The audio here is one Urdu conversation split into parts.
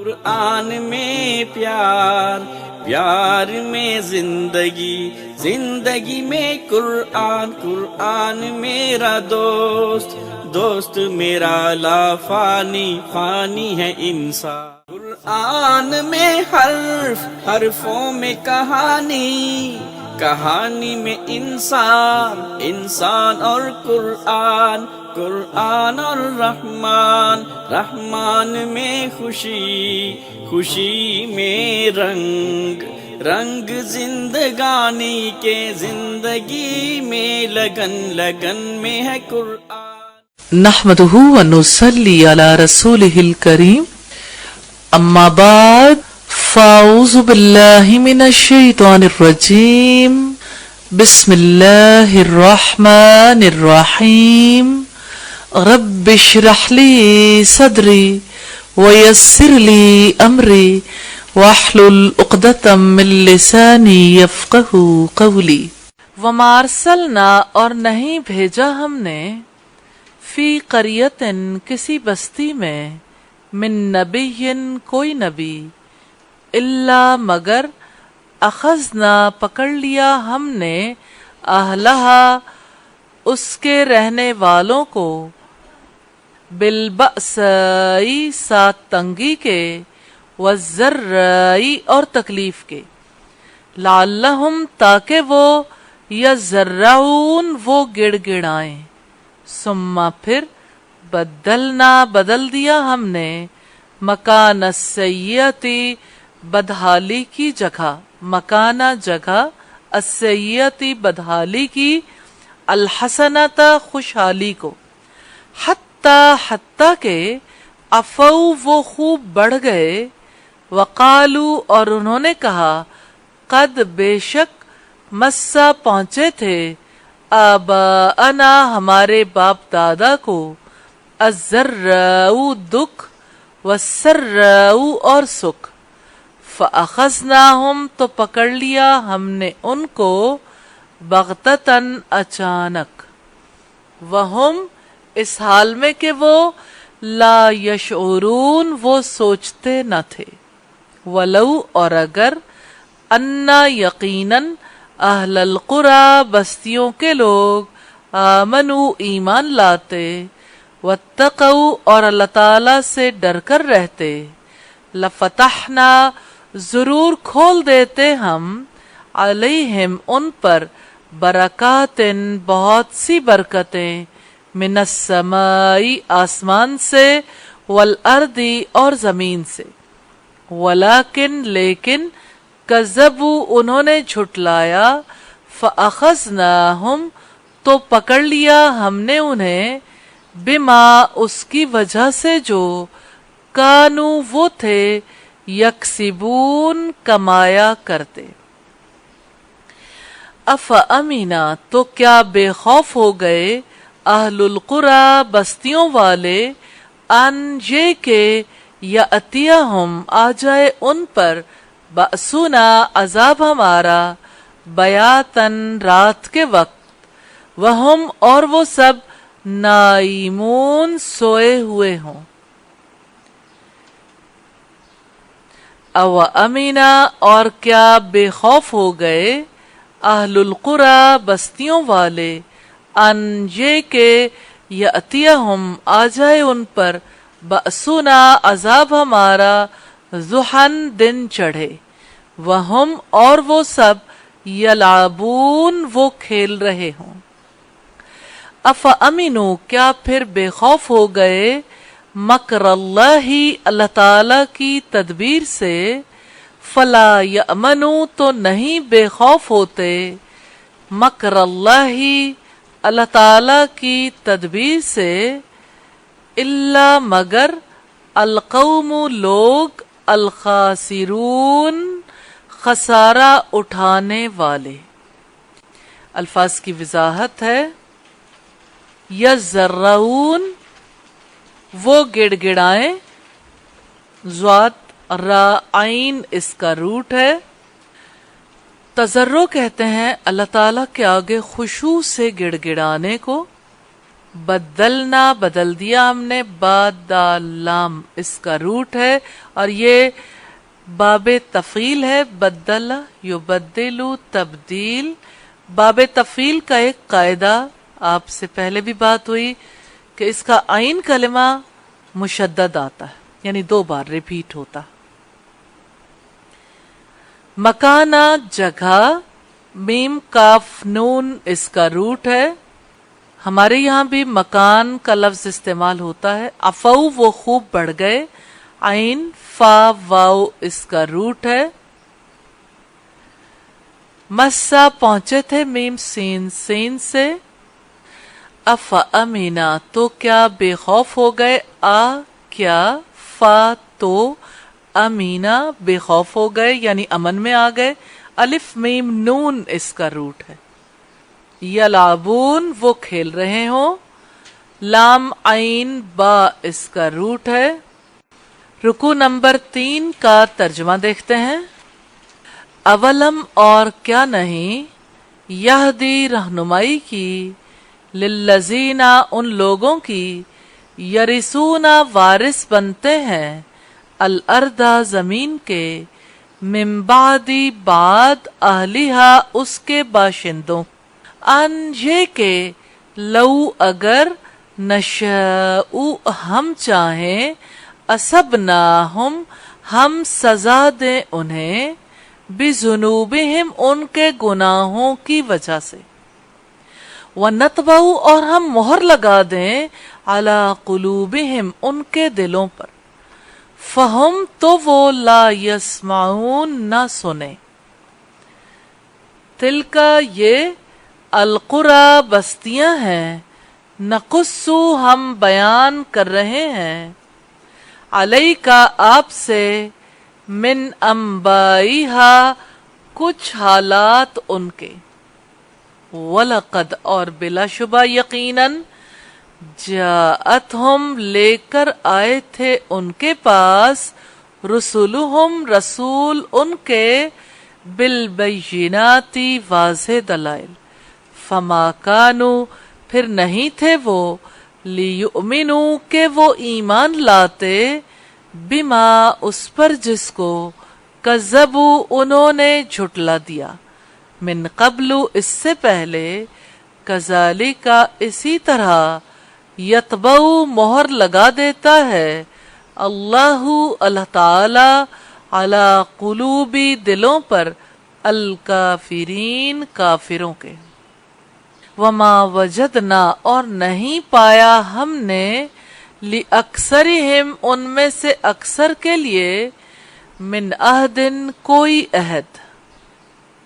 قرآن میں پیار، پیار میں زندگی، زندگی میں قرآن، قرآن میرا دوست، دوست میرا لا فانی، فانی ہے انسان۔ قرآن میں حرف، حرفوں میں کہانی، کہانی میں انسان، انسان اور قرآن، قرآن اور رحمان، رحمان میں خوشی، خوشی میں رنگ، رنگ زندگانی کے، زندگی میں لگن، لگن میں ہے قرآن۔ نحمدہ ونصلی علی رسولہ الکریم، اما بعد فاعوذ باللہ من الشیطان الرجیم، بسم اللہ الرحمن الرحیم، رب اشرح لی صدری ویسر لی امری واحلل عقدۃ من لسانی یفقہوا قولی۔ وما ارسلنا، اور نہیں بھیجا ہم نے، فی قریۃ، کسی بستی میں، من نبی، کوئی نبی، الا مگر، اخذنا، پکڑ لیا ہم نے، اہلہا، اس کے رہنے والوں کو، بالبأسائی، ساتھ تنگی کے، والضرائی، اور تکلیف کے، لعلہم، تاکہ وہ، یضرعون، وہ گڑ گڑائیں، ثم، پھر، بدلنا، بدل دیا ہم نے، مکان السیئتی، بدحالی کی جگہ، مکانہ، جگہ، السیئتی، بدحالی کی، الحسنۃ، خوشحالی کو، حتیٰ کہ، عفو، وہ خوب بڑھ گئے، وقالو، اور انہوں نے کہا، قد، بے شک، مسا، پہنچے تھے، آباءنا، ہمارے باپ دادا کو، الضراء، دکھ، والسراء، اور سکھ، فاخذناہم، تو پکڑ لیا ہم نے ان کو، بغتتاً، اچانک، وہم، اس حال میں کہ وہ، لا یشعرون، وہ سوچتے نہ تھے، ولو، اور اگر، انا، یقیناً، اہل القری، بستیوں کے لوگ، آمنوا، ایمان لاتے، واتقوا، اور اللہ تعالی سے ڈر کر رہتے، لفتحنا، ضرور کھول دیتے ہم، علیہم، ان پر، برکات، بہت سی برکتیں، من السماء، آسمان سے، والارض، اور زمین سے، ولیکن، لیکن، کذبوا، انہوں نے جھٹلایا، فاخذناہم، تو پکڑ لیا ہم نے انہیں، بما، اس کی وجہ سے جو، کانوا، وہ تھے، یکسبون، کمایا کرتے۔ افامنا، تو کیا بے خوف ہو گئے، اہل القری، بستیوں والے، ان، یہ کہ، یاتیہم، آ جائے ان پر، بأسنا، عذاب ہمارا، بیاتاً، رات کے وقت، وہم، اور وہ سب، نائمون، سوئے ہوئے ہوں۔ او امینا، اور کیا بے خوف ہو گئے، اہل القری، بستیوں والے، ان، یہ کہ، یاتیہم، آ جائے ان پر، بأسنا، عذاب ہمارا، ضحی، دن چڑھے، وہم، اور وہ سب، یلعبون، وہ کھیل رہے ہوں۔ افامنوا، کیا پھر بے خوف ہو گئے، مکر اللہ، اللہ تعالی کی تدبیر سے، فلا یأمن، تو نہیں بے خوف ہوتے، مکر اللہ، اللہ تعالی کی تدبیر سے، الا، مگر، القوم، لوگ، الخاسرون، خسارہ اٹھانے والے۔ الفاظ کی وضاحت ہے، یضرعون، وہ گڑ گڑائیں، ضاد، را، عین، اس کا روٹ ہے۔ تضرع کہتے ہیں اللہ تعالیٰ کے آگے خشوع سے گڑ گڑانے کو، بدلنا بدل دیا ہم نے، بادال لام اس کا روٹ ہے اور یہ باب تفعیل ہے، بدل یبدلو تبدیل۔ باب تفعیل کا ایک قاعدہ آپ سے پہلے بھی بات ہوئی کہ اس کا عین کلمہ مشدد آتا ہے، یعنی 2 بار ریپیٹ ہوتا۔ مکانہ جگہ، میم کاف نون اس کا روٹ ہے۔ ہمارے یہاں بھی مکان کا لفظ استعمال ہوتا ہے۔ افو وہ خوب بڑھ گئے، عین فا واو اس کا روٹ ہے۔ مسا پہنچے تھے، میم سین سین سے۔ اف امینا تو کیا بے خوف ہو گئے، آ کیا، فا تو، امینا بے خوف ہو گئے یعنی امن میں آ گئے۔ الف میم نون اس کا روٹ ہے۔ یلعبون وہ کھیل رہے ہوں، لام عین با اس کا روٹ ہے۔ رکوع نمبر 3 کا ترجمہ دیکھتے ہیں۔ اولم اور کیا نہیں، یہدی رہنمائی کی، للذین ان لوگوں کی، یرثون وارث بنتے ہیں، الارض زمین کے، من بعد بعد اہلیہا اس کے باشندوں، ان یہ کہ لو اگر نشاء ہم چاہیں، اصبناہم ہم سزا دیں انہیں، بذنوبہم ان کے گناہوں کی وجہ سے، وَنَطْبَعُ اور ہم مہر لگا دیں، عَلَىٰ قُلُوبِهِمْ ان کے دلوں پر، فَهُمْ تو وہ لا يَسْمَعُونَ نہ سنیں۔ تِلْکَ یہ، القریٰ بستیاں ہیں، نقص ہم بیان کر رہے ہیں، علیک آپ سے، من انبائہا کچھ حالات ان کے، وَلَقَدْ اور بلا شبہ یقیناً، جاءتہم لے کر آئے تھے ان کے پاس، رسولہم رسول ان کے، بالبینات واضح دلائل، فما کانوا پھر نہیں تھے وہ، لیؤمنوا کہ وہ ایمان لاتے، بما اس پر جس کو، کذبوا انہوں نے جھٹلا دیا، من قبل اس سے پہلے، کذالک اسی طرح، یطبع مہر لگا دیتا ہے، اللہ تعالی، علی قلوب دلوں پر، الکافرین کافروں کے، وما وجدنا اور نہیں پایا ہم نے، لِأَكْثَرِهِمْ ان میں سے اکثر کے لیے، من عہد کوئی عہد،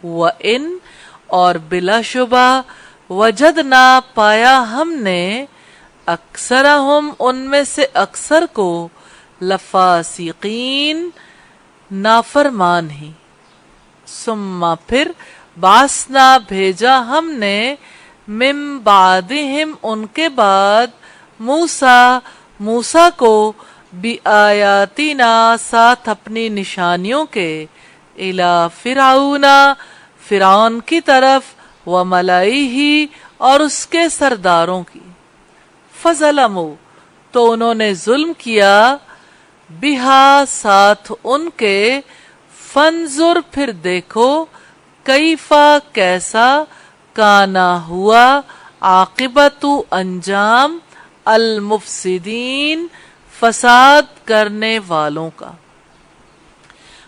وَإِنْ اور بلا شبہ، وجدنا پایا ہم نے، اکثرہم ان میں سے اکثر کو، لفاسقین نافرمان ہی، ثم پھر، بعثنا بھیجا ہم نے، من بعدہم ان کے بعد، موسیٰ کو، بآیاتنا ساتھ اپنی نشانیوں کے، الی فرعون فرعون کی طرف، وملئہ اور اس کے سرداروں کی، فظلموا تو انہوں نے ظلم کیا، بہا ساتھ ان کے، فانظر پھر دیکھو، کیفا کیسا، کانا ہوا، عاقبت انجام، المفسدین فساد کرنے والوں کا۔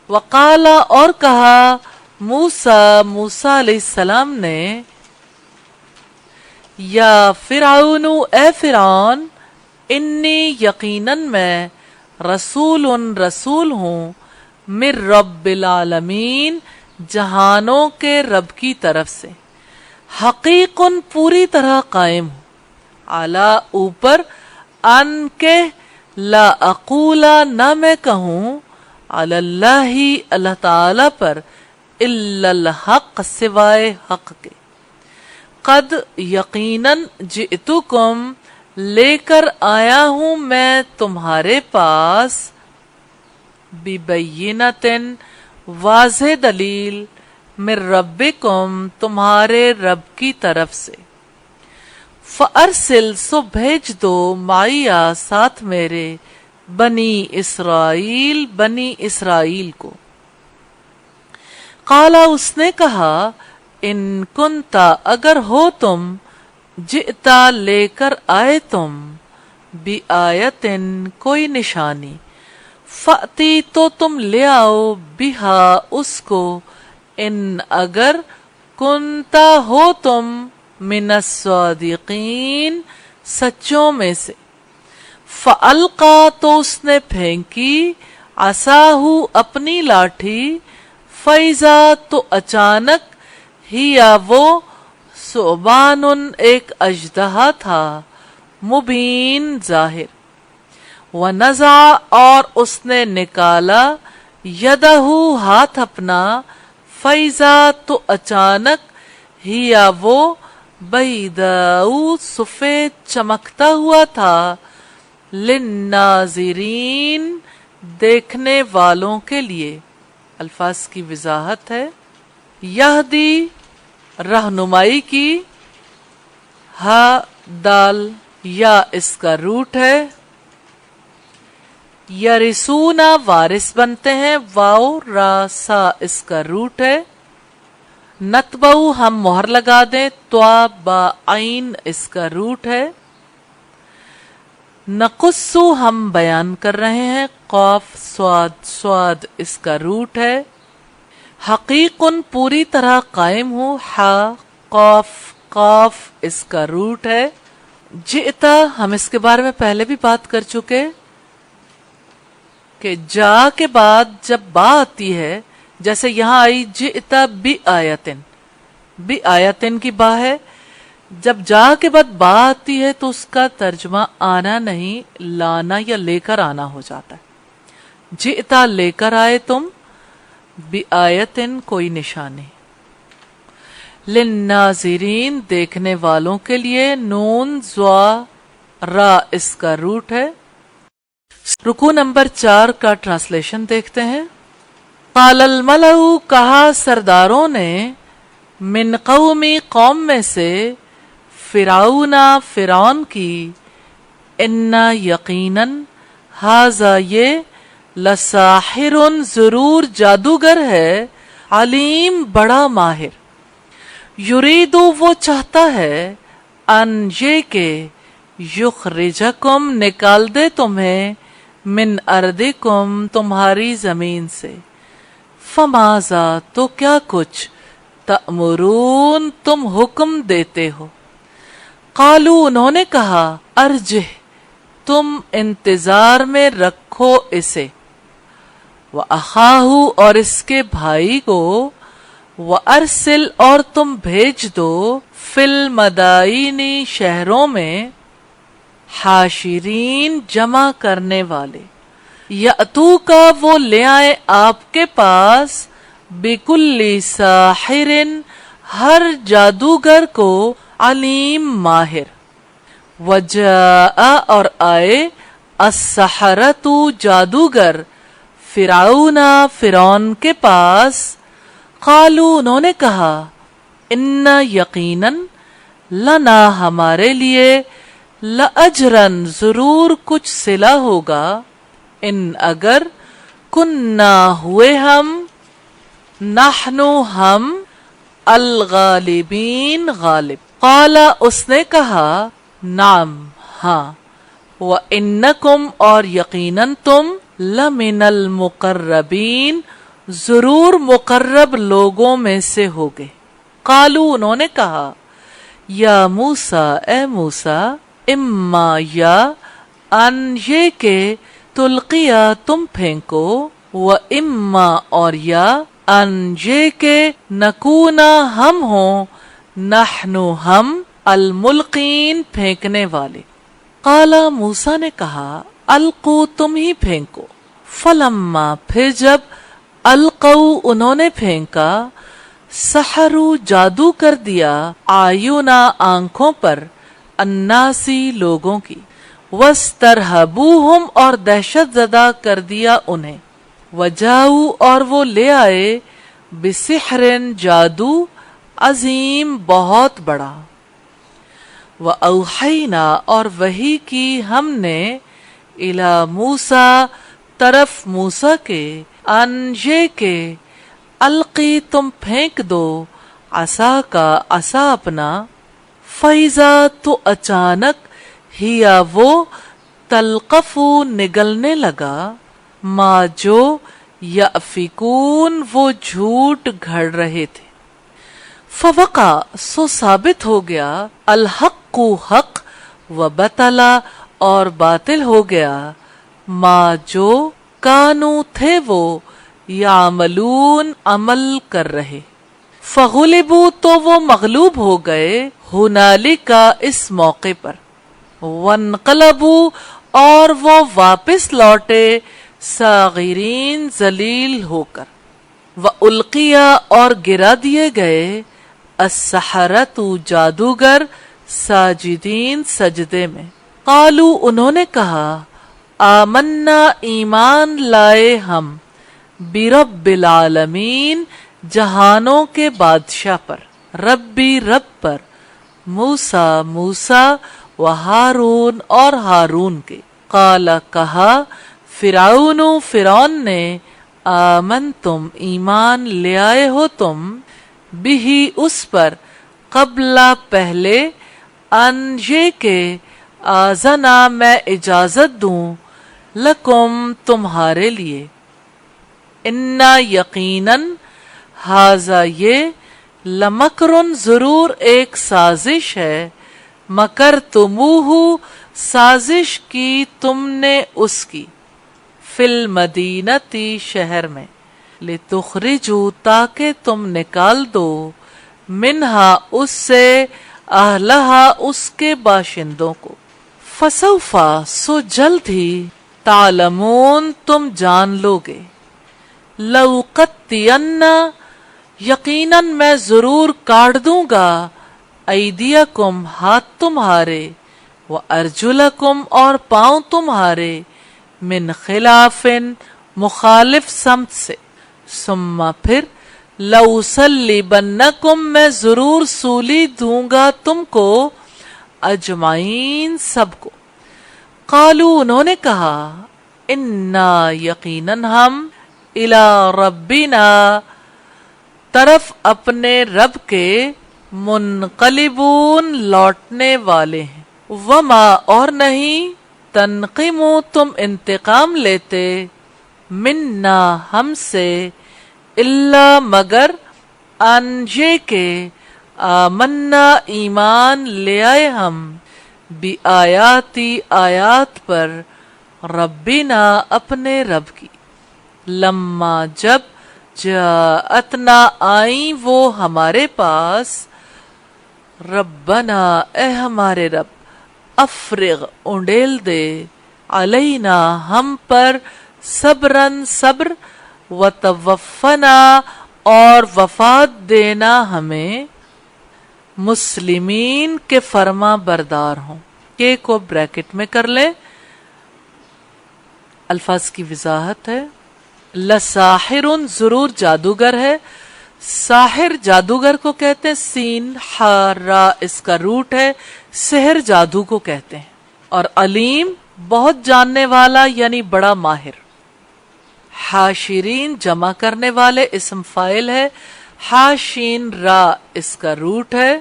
وقال اور کہا، موسیٰ علیہ السلام نے، یا فرعون اے فرعون، انی یقیناً میں، رسول ہوں، من رب العالمین جہانوں کے رب کی طرف سے، حقیق پوری طرح قائم ہوں، اعلیٰ اوپر، ان کے، لا اقولا نہ میں کہوں، علی اللہ اللہ تعالی پر، الا الحق سوائے حق کے، قد یقیناً جئتکم لے کر آیا ہوں میں تمہارے پاس، ببینۃ واضح دلیل، من ربکم تمہارے رب کی طرف سے، فَأَرْسِلْ سو بھیج دو مَعِیَ ساتھ میرے بنی اسرائیل کو. قالا اس نے کہا ان کنتا اگر ہو تم جئتا لے کر آئے تم بی آیتن کوئی نشانی فأتی تو تم لے آؤ بہا اس کو ان اگر کنتا ہو تم من الصادقین سچوں میں سے. فَأَلْقَا تو اس نے پھینکی عصاہو اپنی لاٹھی فَإِذَا تو اچانک ہیا وہ ثعبان ایک اژدہا تھا مبین ظاہر. وَنَزَعَ اور اس نے نکالا یدہ ہاتھ اپنا فَإِذَا تو اچانک ہیا وہ بیضاء سفید چمکتا ہوا تھا للناظرین دیکھنے والوں کے لیے. الفاظ کی وضاحت ہے یہدی رہنمائی کی، ہا دال یا اس کا روٹ ہے، یرثونا وارث بنتے ہیں، واو را سا اس کا روٹ ہے، نتبعو ہم مہر لگا دیں، توا با عین اس کا روٹ ہے، نقصو ہم بیان کر رہے ہیں، قاف سواد اس کا روٹ ہے، حقیقن پوری طرح قائم ہوں، حا قاف اس کا روٹ ہے، جئتا ہم اس کے بارے میں پہلے بھی بات کر چکے کہ جا کے بعد جب با آتی ہے جیسے یہاں آئی جئتا بی آیتن کی با ہے، جب جا کے بعد با آتی ہے تو اس کا ترجمہ آنا نہیں لانا یا لے کر آنا ہو جاتا ہے. جئتا لے کر آئے تم، بی آیتن کوئی نشانی، للناظرین دیکھنے والوں کے لیے، نون زوا را اس کا روٹ ہے. رکوع نمبر 4 کا ٹرانسلیشن دیکھتے ہیں. قال الملأ کہا سرداروں نے، من قومی قوم میں سے، فرعون کی، انا یقیناً، ھذا یہ، لساحر ضرور جادوگر ہے، علیم بڑا ماہر، یریدو وہ چاہتا ہے، ان یہ کہ، یخرجکم نکال دے تمہیں، من ارضکم تمہاری زمین سے، فماذا تو کیا کچھ، تأمرون تم حکم دیتے ہو. قالو انہوں نے کہا، ارجح تم انتظار میں رکھو اسے، وَأَخَاهُ اور اس کے بھائی کو، وَأَرْسِلْ اور تم بھیج دو، فِي الْمَدَائِنِ شہروں میں، حاشرین جمع کرنے والے، یأتوک وہ لے آئے آپ کے پاس، بِكُلِّ سَاحِرٍ ہر جادوگر کو، علیم ماہر. وجاء اور آئے، السحرۃ جادوگر، فرعون کے پاس، قالو انہوں نے کہا، ان یقیناً، لنا ہمارے لیے، لأجرن ضرور کچھ صلہ ہوگا، ان اگر، کننا ہوئے ہم، نحنو ہم، الغالبین غالب. قال اس نے کہا، نعم ہاں، وَإِنَّكُمْ اور یقیناً تم، لَمِنَ الْمُقَرَّبِينَ ضرور مقرب لوگوں میں سے ہوگے. قالو انہوں نے کہا، یا موسیٰ اے موسیٰ، اما یا، ان یہ کہ، تلقیا تم پھینکو، وَإِمَّا اور یا، ان یہ کہ، نکونا ہم ہوں، نحنو ہم، الملقین پھینکنے والے. قالا موسیٰ نے کہا، القو تم ہی پھینکو. فلما پھر جب، القو انہوں نے پھینکا، سحرو جادو کر دیا، آیونا آنکھوں پر، الناسی لوگوں کی، وَاسْتَرْهَبُوهُمْ اور دہشت زدہ کر دیا انہیں، وجاؤ اور وہ لے آئے، بسحر جادو، عظیم بہت بڑا. وَأَوْحَيْنَا اور وحی کی ہم نے اِلیٰ موسیٰ طرف موسیٰ کے ان یہ کہ القی تم پھینک دو عصا کا عصا اپنا فَإِذَا تو اچانک ہیا وہ تلقف نگلنے لگا ما جو یأفکون وہ جھوٹ گھڑ رہے تھے فوقع سو ثابت ہو گیا الحق حق وبطلا اور باطل ہو گیا ما جو کانو تھے وہ یعملون عمل کر رہے فغلبوا تو وہ مغلوب ہو گئے ہنالکا اس موقع پر وانقلبوا اور وہ واپس لوٹے صاغرین ذلیل ہو کر وَأُلْقِيَ اور گرا دیے گئے السحرۃ جادوگر ساجدین سجدے میں قالو انہوں نے کہا آمنا ایمان لائے ہم برب العالمین جہانوں کے بادشاہ پر ربی رب پر موسیٰ و ہارون اور ہارون کے قال کہا فرعون نے آمنتم ایمان لے آئے ہو تم بھی اس پر قبل پہلے ان یہ کہ آذنا میں اجازت دوں لکم تمہارے لیے انا یقیناً ہاذا یہ لمکرن ضرور ایک سازش ہے مکر تموہ سازش کی تم نے اس کی فی المدینتی شہر میں لتخرجوا تاکہ تم نکال دو منہا اس سے اہلہا اس کے باشندوں کو فسوفا سو جلد ہی تعلمون تم جان لوگے لَأُقَطِّعَنَّ یقیناً میں ضرور کاٹ دوں گا ایدیکم ہاتھ تمہارے وَأَرْجُلَكُمْ اور پاؤں تمہارے من خلاف مخالف سمت سے ثم پھر لَأُصَلِّبَنَّكُمْ میں ضرور سولی دوں گا تم کو اجمعین سب کو قالو انہوں نے کہا انا یقیناً ہم الی ربنا طرف اپنے رب کے منقلبون لوٹنے والے ہیں وما اور نہیں تنقمو تم انتقام لیتے منا ہم سے الا مگر ان یہ کہ آمنا ایمان لے آئے ہم بی آیاتی آیات پر ربنا اپنے رب کی لما جب جاءتنا آئیں وہ ہمارے پاس ربنا اے ہمارے رب افرغ انڈیل دے علینا ہم پر صبرن صبر وتوفنا اور وفات دینا ہمیں مسلمین کے فرما بردار ہوں کے کو بریکٹ میں کر لیں الفاظ کی وضاحت ہے لساحر ضرور جادوگر ہے ساحر جادوگر کو کہتے ہیں سین ہا را اس کا روٹ ہے سحر جادو کو کہتے ہیں اور علیم بہت جاننے والا یعنی بڑا ماہر حاشرین جمع کرنے والے اسم فاعل ہے حاشین را اس کا روٹ ہے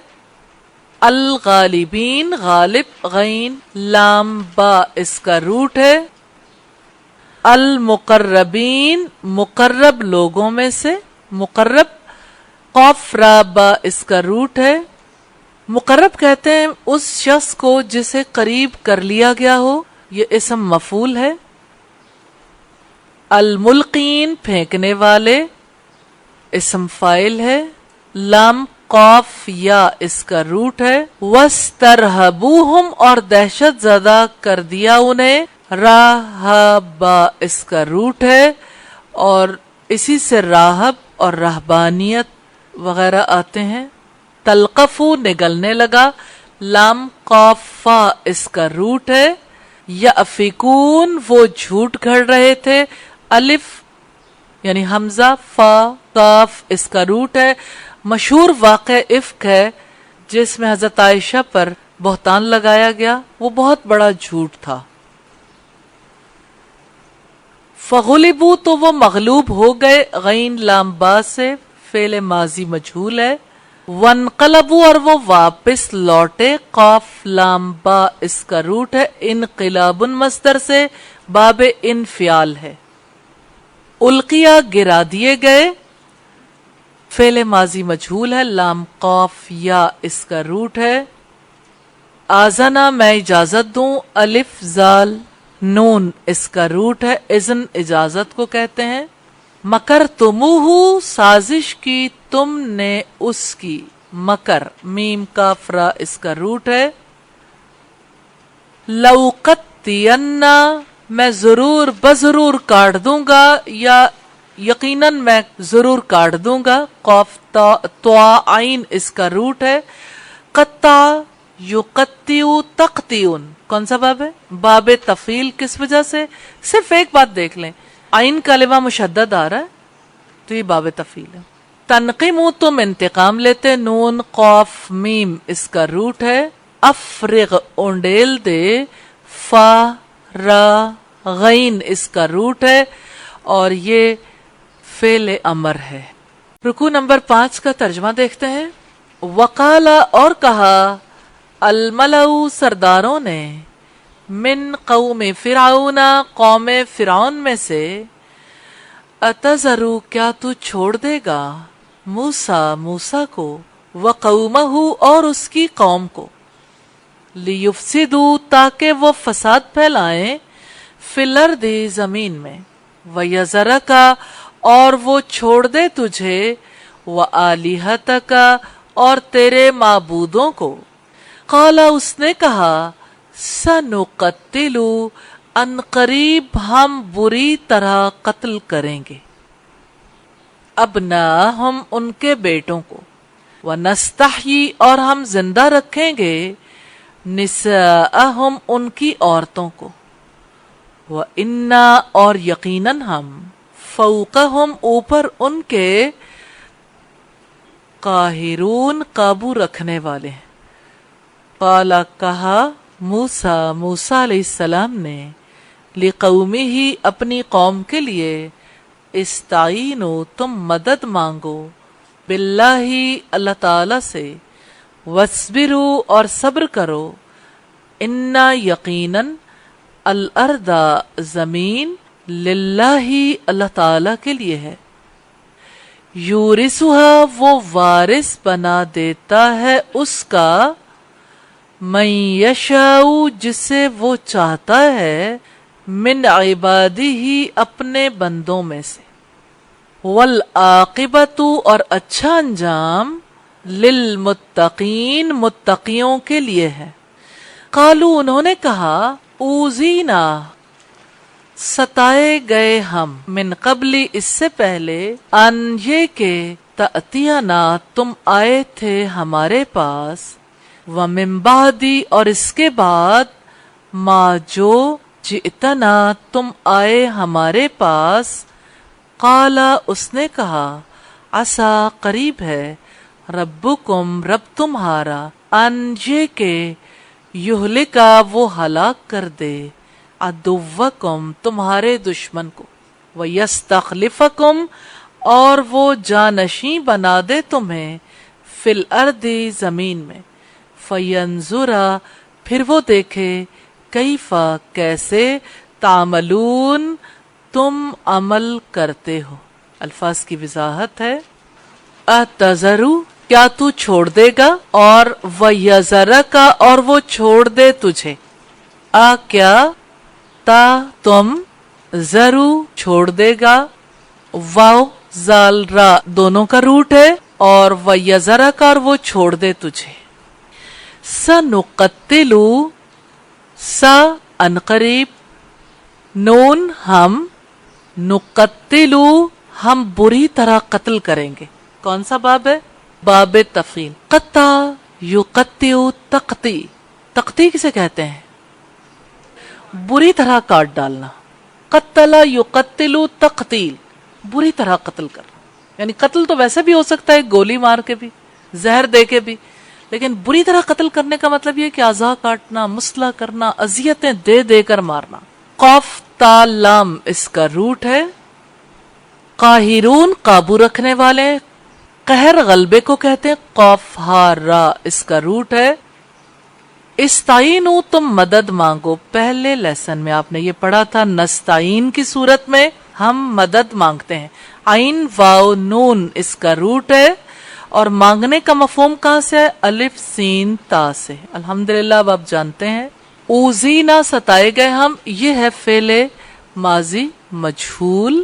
الغالبین غالب غین لام با اس کا روٹ ہے المقربین مقرب لوگوں میں سے مقرب قاف را با اس کا روٹ ہے مقرب کہتے ہیں اس شخص کو جسے قریب کر لیا گیا ہو یہ اسم مفعول ہے الملقین پھینکنے والے اسم فاعل ہے لام قاف یا اس کا روٹ ہے وَاسْتَرْهَبُوهُمْ اور دہشت زدہ کر دیا انہیں راہبا اس کا روٹ ہے اور اسی سے راہب اور رہبانیت وغیرہ آتے ہیں تلقفو نگلنے لگا لام قاف فا اس کا روٹ ہے یأفکون وہ جھوٹ گھڑ رہے تھے الف یعنی حمزہ فا قاف اس کا روٹ ہے مشہور واقع افک ہے جس میں حضرت عائشہ پر بہتان لگایا گیا، وہ بہت بڑا جھوٹ تھا۔ فغلبوا تو وہ مغلوب ہو گئے، غین لام با سے فعل ماضی مجہول ہے۔ وانقلبوا اور وہ واپس لوٹے، قاف لام با اس کا روٹ ہے، انقلاب مصدر سے باب انفعال ہے۔ القیا گرا دیے گئے، فعل ماضی مجہول ہے، لام قاف یا اس کا روٹ ہے۔ آذنا میں اجازت دوں، الف زال نون اس کا روٹ ہے، اذن اجازت کو کہتے ہیں۔ مکر تموہ سازش کی تم نے اس کی، مکر میم کاف را اس کا روٹ ہے۔ لوقتینہ میں ضرور بضرور کاٹ دوں گا، یا یقیناً میں ضرور کاٹ دوں گا، قاف تا عین اس کا روٹ ہے۔ قطع یقطع تقطیون کون سا باب ہے؟ باب تفعیل۔ کس وجہ سے؟ صرف ایک بات دیکھ لیں، عین کلمہ مشدد آ رہا ہے تو یہ باب تفعیل ہے۔ تنقیم تم انتقام لیتے، نون قاف میم اس کا روٹ ہے۔ افرغ اونڈیل دے، فا را غین اس کا روٹ ہے اور یہ فعل امر ہے۔ رکوع نمبر 5 کا ترجمہ دیکھتے ہیں۔ وقالا اور کہا، الملأ سرداروں نے، من قوم فرعون قوم فرعون میں سے، اتذرو کیا تو چھوڑ دے گا، موسیٰ کو، وقومہ اور اس کی قوم کو، لیفسدو تاکہ وہ فساد پھیلائیں، فی الارض زمین میں، ویذرک اور وہ چھوڑ دے تجھے، وآلہتک اور تیرے معبودوں کو۔ قال اس نے کہا، سنقتل ان قریب ہم بری طرح قتل کریں گے، ابناہم ان کے بیٹوں کو، ونستحیی اور ہم زندہ رکھیں گے، نساءہم ان کی عورتوں کو، وَإِنَّا اور یقیناً ہم، فوقہم اوپر ان کے، قاہرون قابو رکھنے والے ہیں۔ قال کہا موسیٰ علیہ السلام نے، لقومہ اپنی قوم کے لیے، استعینوا تم مدد مانگو، باللہ اللہ تعالی سے، واصبروا اور صبر کرو، انا یقیناً، الارض زمین، للہ اللہ تعالی کے لیے ہے، یورثها وہ وارث بنا دیتا ہے اس کا، من یشاء جسے وہ چاہتا ہے، من عبادہ اپنے بندوں میں سے، والعاقبۃ اور اچھا انجام، للمتقین متقیوں کے لیے ہے۔ قالوا انہوں نے کہا، اوذینا ستائے گئے ہم، من قبل اس سے پہلے، ان یہ کہ تأتینا تم آئے تھے ہمارے پاس، ومن بعد اور اس کے بعد، ما جو جئتنا تم آئے ہمارے پاس، قال اس نے کہا، عسیٰ قریب ہے، ربکم رب تمہارا، ان یہ کہ یہلکا وہ ہلاک کر دے، عدوکم تمہارے دشمن کو، ویستخلفکم اور وہ جانشین بنا دے تمہیں، فی الارض زمین میں، فینظرا پھر وہ دیکھے، کیفا کیسے، تعملون تم عمل کرتے ہو۔ الفاظ کی وضاحت ہے، اتذرو کیا تو چھوڑ دے گا، اور ویذرکا اور وہ چھوڑ دے تجھے، کیا، تا تم، ذرو چھوڑ دے گا، واو زال را دونوں کا روٹ ہے، اور ویذرکا اور وہ چھوڑ دے تجھے۔ سنقتلو سا ان قریب، نون ہم، نقتلو ہم بری طرح قتل کریں گے۔ کون سا باب ہے؟ باب تفعیل۔ قطع یقطع تقطیع، تقطیع کسے کہتے ہیں؟ بری طرح کاٹ ڈالنا۔ قتل یقتل تقتیل، بری طرح قتل کرنا، یعنی قتل تو ویسے بھی ہو سکتا ہے گولی مار کے بھی، زہر دے کے بھی، لیکن بری طرح قتل کرنے کا مطلب یہ کہ اعضاء کاٹنا، مسلح کرنا، اذیتیں دے دے کر مارنا. قاف تا لام اس کا روٹ ہے. قاہرون قابو رکھنے والے، قہر غلبے کو کہتے ہیں. قاف ہا را اس کا روٹ ہے. استعینوا تم مدد مانگو. پہلے لیسن میں آپ نے یہ پڑھا تھا نستعین کی صورت میں ہم مدد مانگتے ہیں. عین واو نون اس کا روٹ ہے. اور مانگنے کا مفہوم کہاں سے ہے؟ الف سین تا سے. الحمدللہ اب آپ جانتے ہیں. اوزینا ستائے گئے ہم، یہ ہے فعل ماضی مجہول.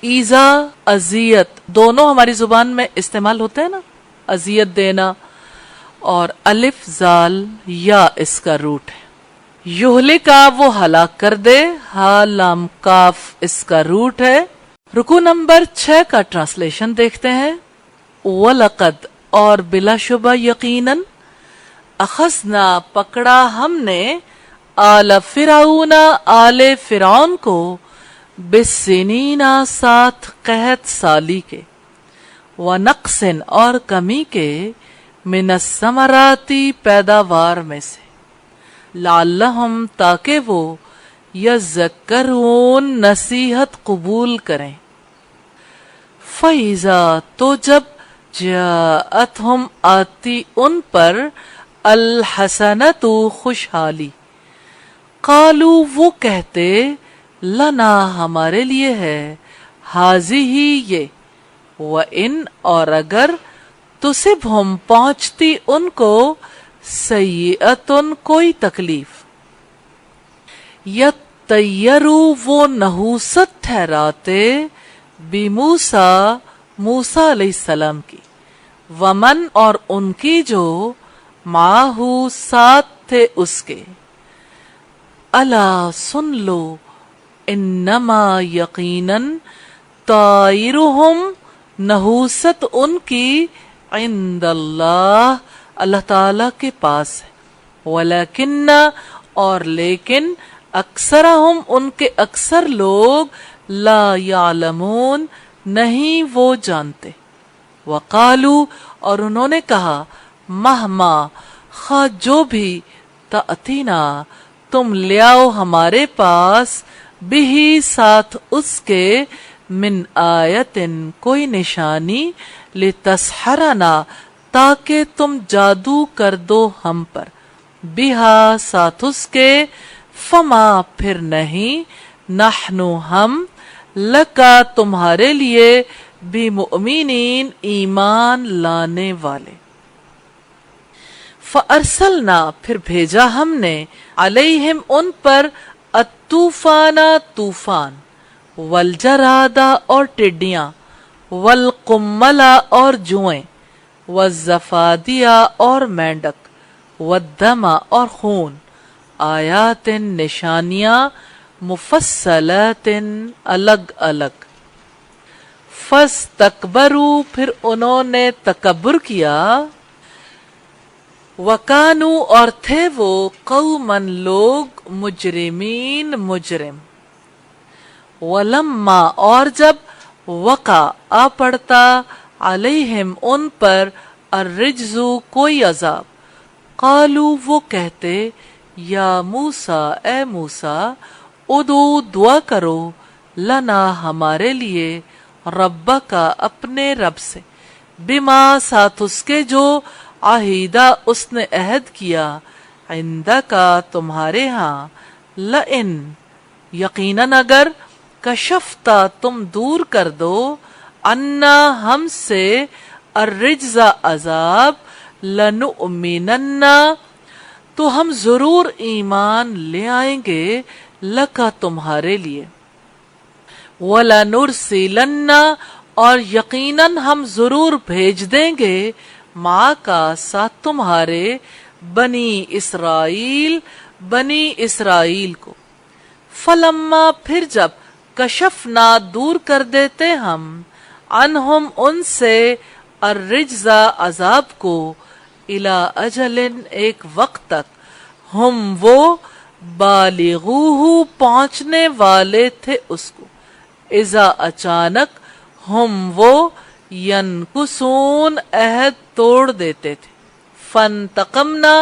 ایزا اذیت دونوں ہماری زبان میں استعمال ہوتے ہیں نا، اذیت دینا. اور الف زال یا اس کا روٹ ہے. یہلکا وہ ہلاک کر دے. ہا لام کاف اس کا روٹ ہے. رکو نمبر 6 کا ٹرانسلیشن دیکھتے ہیں. وَلَقَدْ اور بلا شبہ یقیناً اخذنا پکڑا ہم نے آل فرعون آل فرعون کو بالسنین ساتھ قحط سالی کے، ونقص اور کمی کے، من الثمراتی پیداوار میں سے، لعلہم تاکہ وہ یذکرون نصیحت قبول کریں. فَإِذَا تو جب جاءتہم آتی ان پر الحسنۃ خوشحالی، قالو وہ کہتے، لنا ہمارے لیے ہے، حاضی ہی یہ، وَإِن اور اگر تصبہم پہنچتی ان کو، سیئتن کوئی تکلیف، یطیروا وہ نحوست ٹھہراتے، بموسیٰ موسیٰ علیہ السلام کی، ومن اور ان کی جو معاہو ساتھ تھے اس کے. الا سن لو، انما یقیناً، طائرہم نحوست ان کی، عند اللہ اللہ تعالی کے پاس ہے. ولیکن اور لیکن، اکثرہم ان کے اکثر لوگ، لا یعلمون نہیں وہ جانتے. وقالو اور انہوں نے کہا، مہما خواہ جو بھی، تأتینا تم لے آؤ ہمارے پاس، بھی ساتھ اس کے، من آیتن کوئی نشانی، لتسحرنا تاکہ تم جادو کر دو ہم پر، بہا ساتھ اس کے، فما پھر نہیں، نحنو ہم، لکا تمہارے لیے، بمؤمنین ایمان لانے والے. فارسلنا پھر بھیجا ہم نے، علیہم ان پر، الطوفان طوفان، والجرادا اور ٹڈیاں، والقملا اور جوئیں، والزفادیا اور مینڈک، والدما اور خون، آیات نشانیاں، مفصلات الگ الگ. فاستکبروا پھر انہوں نے تکبر کیا، وکانو اور تھے وہ، قومن لوگ، مجرمین مجرم. ولما اور جب، وقع آ پڑتا، علیہم ان پر، الرجز کوئی عذاب، قالو وہ کہتے، یا موسیٰ اے موسیٰ، ادعو دعا کرو، لنا ہمارے لیے، ربکا اپنے رب سے، بما ساتھ اس کے جو، عہیدہ اس نے عہد کیا، عندکا تمہارے ہاں، لئن یقیناً اگر، کشفتا تم دور کر دو، انا ہم سے، الرجز عذاب، لنؤمنن تو ہم ضرور ایمان لے آئیں گے، لکا تمہارے لیے، وَلَنُرْسِلَنَّ اور یقیناً ہم ضرور بھیج دیں گے، ماں کا ساتھ تمہارے، بنی اسرائیل کو. فلما پھر جب، کشفنا دور کر دیتے ہم، عنہم ان سے، الرجز عذاب کو، الی اجل ایک وقت تک، ہم وہ، بالغوہ پہنچنے والے تھے اس کو، اذا اچانک، ہم وہ، ینکسون عہد توڑ دیتے تھے. فانتقمنا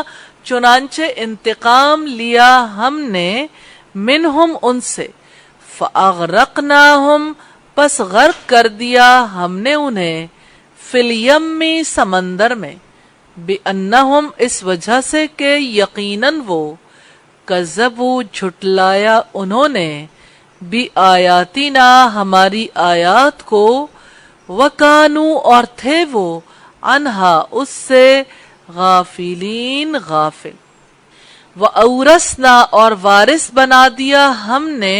چنانچہ انتقام لیا ہم نے منہم ان سے فاغرقناہم پس غرق کر دیا ہم نے انہیں فی الیم سمندر میں بِأَنَّهُمْ اس وجہ سے کہ یقیناً وہ کذبوا جھٹلایا انہوں نے بِآیاتنا ہماری آیات کو وَكَانُوا اور تھے وہ عنہا اس سے غافلین غافل وَأَوْرَثْنَا اور وارث بنا دیا ہم نے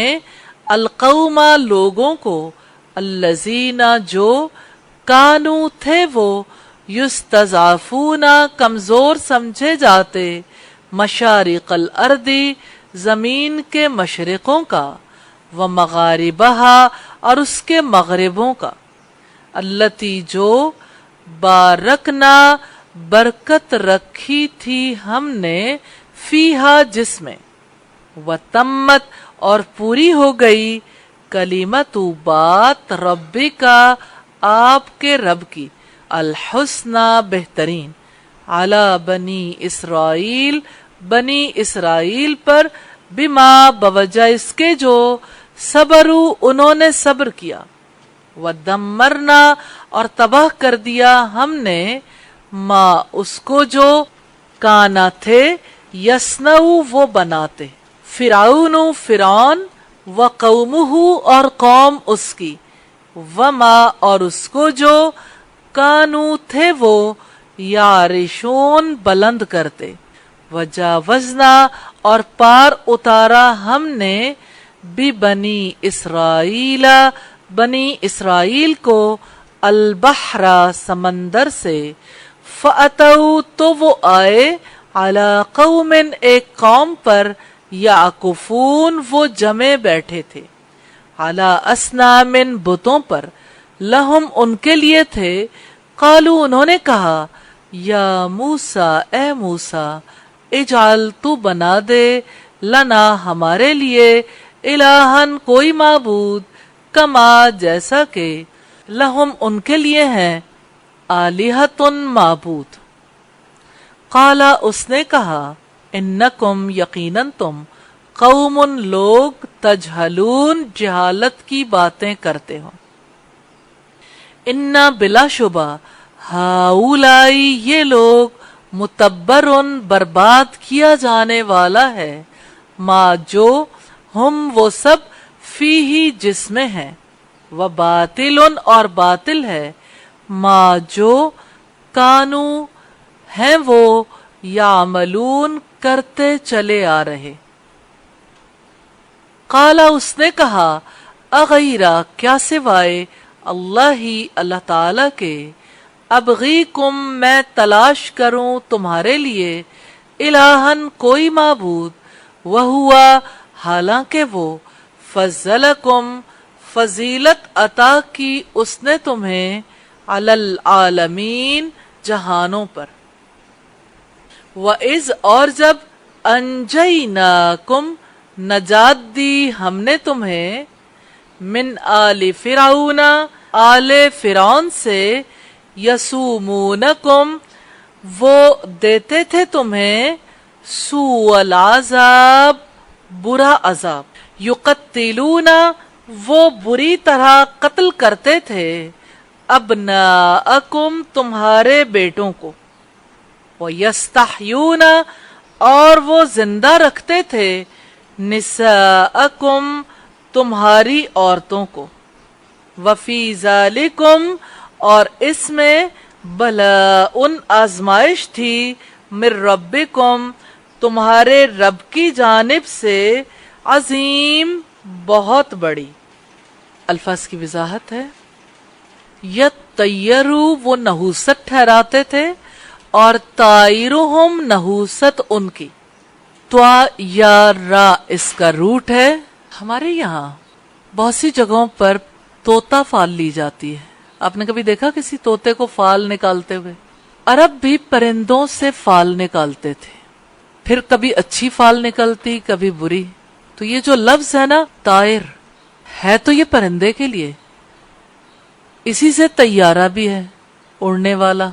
القوم لوگوں کو الذین جو کانو تھے وہ یستضعفون کمزور سمجھے جاتے مشارق الارض زمین کے مشرقوں کا ومغاربہا اور اس کے مغربوں کا التی جو بارکنا برکت رکھی تھی ہم نے فیہا جس میں وتمت اور پوری ہو گئی کلمت بات ربی کا آپ کے رب کی الحسنہ بہترین علی بنی اسرائیل بنی اسرائیل پر بما بوجہ اس کے جو صبرو انہوں نے صبر کیا ودمرنا اور تباہ کر دیا ہم نے ما اس کو جو کانا تھے یسنو وہ بناتے فرعون فرعون وقومہ اور قوم اس کی وما اور اس کو جو کانو تھے وہ یارشون بلند کرتے وجاوزنا اور پار اتارا ہم نے بھی بنی اسرائیل بنی اسرائیل کو البحر سمندر سے فأتوا تو وہ آئے علی قوم ایک قوم پر یعکفون وہ جمے بیٹھے تھے علی اصنام بتوں پر لہم ان کے لیے تھے قالو انہوں نے کہا یا موسیٰ اے موسیٰ اجعل تو بنا دے لنا ہمارے لیے الہن کوئی معبود کما جیسا کہ لہم ان کے لیے ہیں آلہتن معبود قالا اس نے کہا انکم یقیناً تم قوم لوگ تجہلون جہالت کی باتیں کرتے ہو انا بلا شبہ ہاولائی یہ لوگ متبرن برباد کیا جانے والا ہے ما جو ہم وہ سب فی ہی جس میں ہیں و باطل اور باطل ہے ما جو کانو ہیں وہ یعملون کرتے چلے آ رہے قالا اس نے کہا اغیرہ کیا سوائے اللہ ہی اللہ تعالی کے ابغیکم میں تلاش کروں تمہارے لیے الہن کوئی معبود وہوا حالانکہ وہ فضلکم فضیلت عطا کی اس نے تمہیں علی العالمین جہانوں پر وَإِذْ اور جب انجیناکم نجات دی ہم نے تمہیں من آل فرعون آل فرعون سے یسومونکم وہ دیتے تھے تمہیں سوء العذاب برا عذاب یقتلون وہ بری طرح قتل کرتے تھے ابناءکم تمہارے بیٹوں کو وَيَسْتَحْيُونَ اور وہ زندہ رکھتے تھے نساءکم تمہاری عورتوں کو وفی ذالکم اور اس میں بلاء آزمائش تھی من ربکم تمہارے رب کی جانب سے عظیم بہت بڑی الفاظ کی وضاحت ہے یطیرو وہ نحوست ٹھہراتے تھے اور طائرہم نحوست ان کی توا یا را اس کا روٹ ہے ہمارے یہاں بہت سی جگہوں پر طوطا فال لی جاتی ہے آپ نے کبھی دیکھا کسی طوطے کو فال نکالتے ہوئے عرب بھی پرندوں سے فال نکالتے تھے پھر کبھی اچھی فال نکلتی کبھی بری تو یہ جو لفظ ہے نا طائر ہے تو یہ پرندے کے لیے اسی سے طیارہ بھی ہے اڑنے والا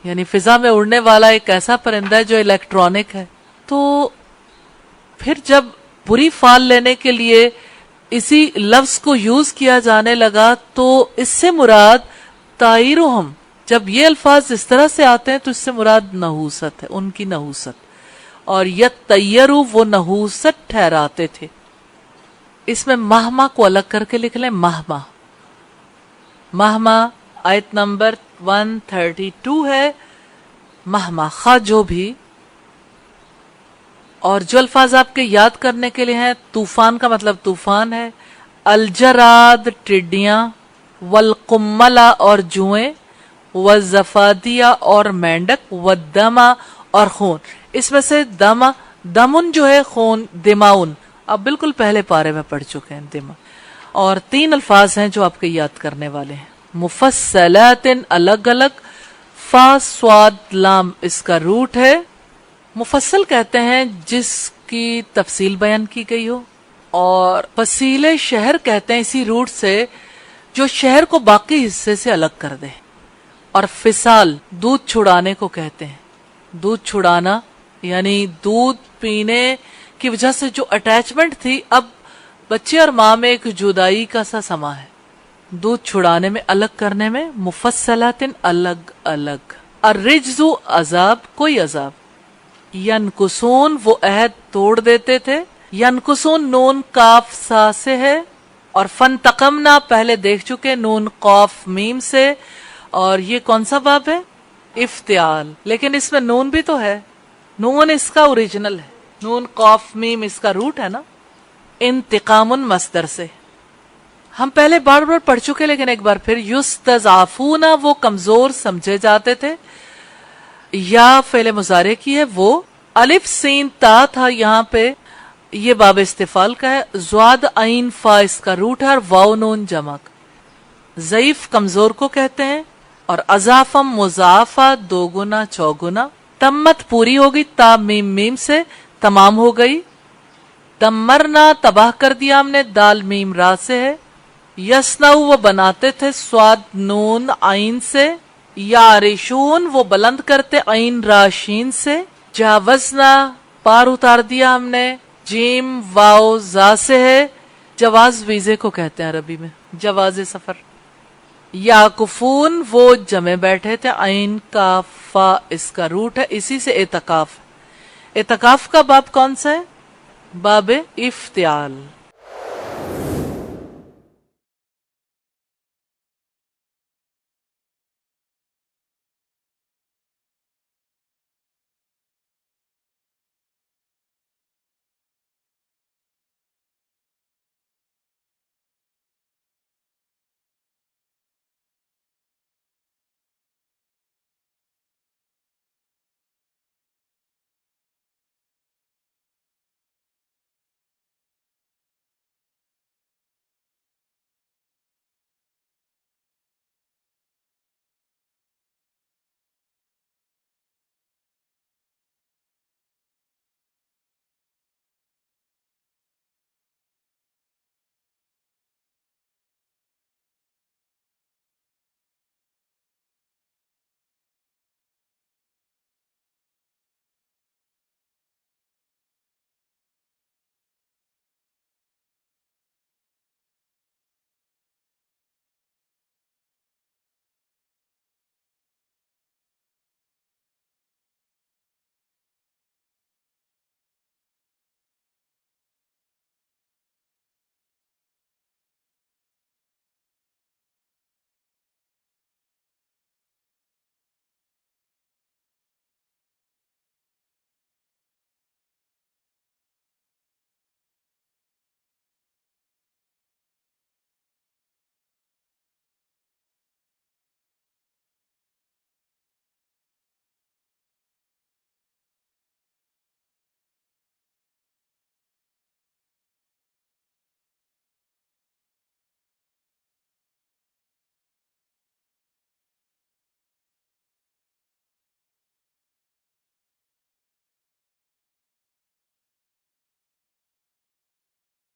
یعنی فضا میں اڑنے والا ایک ایسا پرندہ ہے جو الیکٹرانک ہے. تو پھر جب بری فال لینے کے لیے اسی لفظ کو یوز کیا جانے لگا تو اس سے مراد طائرہم، جب یہ الفاظ اس طرح سے آتے ہیں تو اس سے مراد نحوست ہے، ان کی نحوست. اور یطیروا، وہ نحوست ٹھہراتے تھے. اس میں مہما کو الگ کر کے لکھ لیں، مہما. مہما آیت نمبر 132 ہے. مہما، خواہ جو بھی. اور جو الفاظ آپ کے یاد کرنے کے لیے ہیں، طوفان کا مطلب طوفان ہے، الجراد ٹڈیاں، والقملہ اور جوئیں، والزفادیہ اور مینڈک، والدما اور خون. اس میں سے دمن جو ہے خون، دماؤن آپ بالکل پہلے پارے میں پڑھ چکے ہیں، دما. اور 3 الفاظ ہیں جو آپ کے یاد کرنے والے ہیں، مفصلات، الگ الگ. فا صاد لام اس کا روٹ ہے. مفصل کہتے ہیں جس کی تفصیل بیان کی گئی ہو، اور فصیل شہر کہتے ہیں اسی روٹ سے جو شہر کو باقی حصے سے الگ کر دے. اور فصال دودھ چھڑانے کو کہتے ہیں. دودھ چھڑانا یعنی دودھ پینے کی وجہ سے جو اٹیچمنٹ تھی، اب بچے اور ماں میں ایک جدائی کا سا سما ہے. دودھ چھڑانے میں، الگ کرنے میں. مفصلات، الگ الگ. الرجز، عذاب، کوئی عذاب. ینکسون، وہ عہد توڑ دیتے تھے. ینکسون نون کاف سا سے ہے. اور فانتقمنا پہلے دیکھ چکے، نون قاف میم سے. اور یہ کون سا باب ہے؟ افتعال. لیکن اس میں نون بھی تو ہے، نون اس کا اوریجنل ہے، نون قاف میم اس کا روٹ ہے نا. انتقام مصدر سے. ہم پہلے بار بار پڑھ چکے لیکن ایک بار پھر. یستضعفون، وہ کمزور سمجھے جاتے تھے. یا فعل مضارع کی ہے وہ. الف سین تا تھا یہاں پہ، یہ باب استفال کا ہے. زواد عین فا اس کا روٹ ہے، اور واو نون جمع. ضعیف کمزور کو کہتے ہیں. اور اضافم مضاعفہ، 2 گنا 4 گنا. تمت پوری ہوگی، تا میم میم سے تمام ہو گئی. دمرنا تباہ کر دیا ہم نے، دال میم را سے ہے. یسنو، وہ بناتے تھے، سواد نون عین سے. یارشون، وہ بلند کرتے، عین را شین سے. جاوزنا، پار اتار دیا ہم نے، جیم واو زا سے ہے. جواز ویزے کو کہتے ہیں عربی میں، جواز سفر. یاکفون، وہ جمے بیٹھے تھے، عین کا فا اس کا روٹ ہے، اسی سے اعتکاف. اعتکاف کا باب کون سا ہے؟ باب افتعال.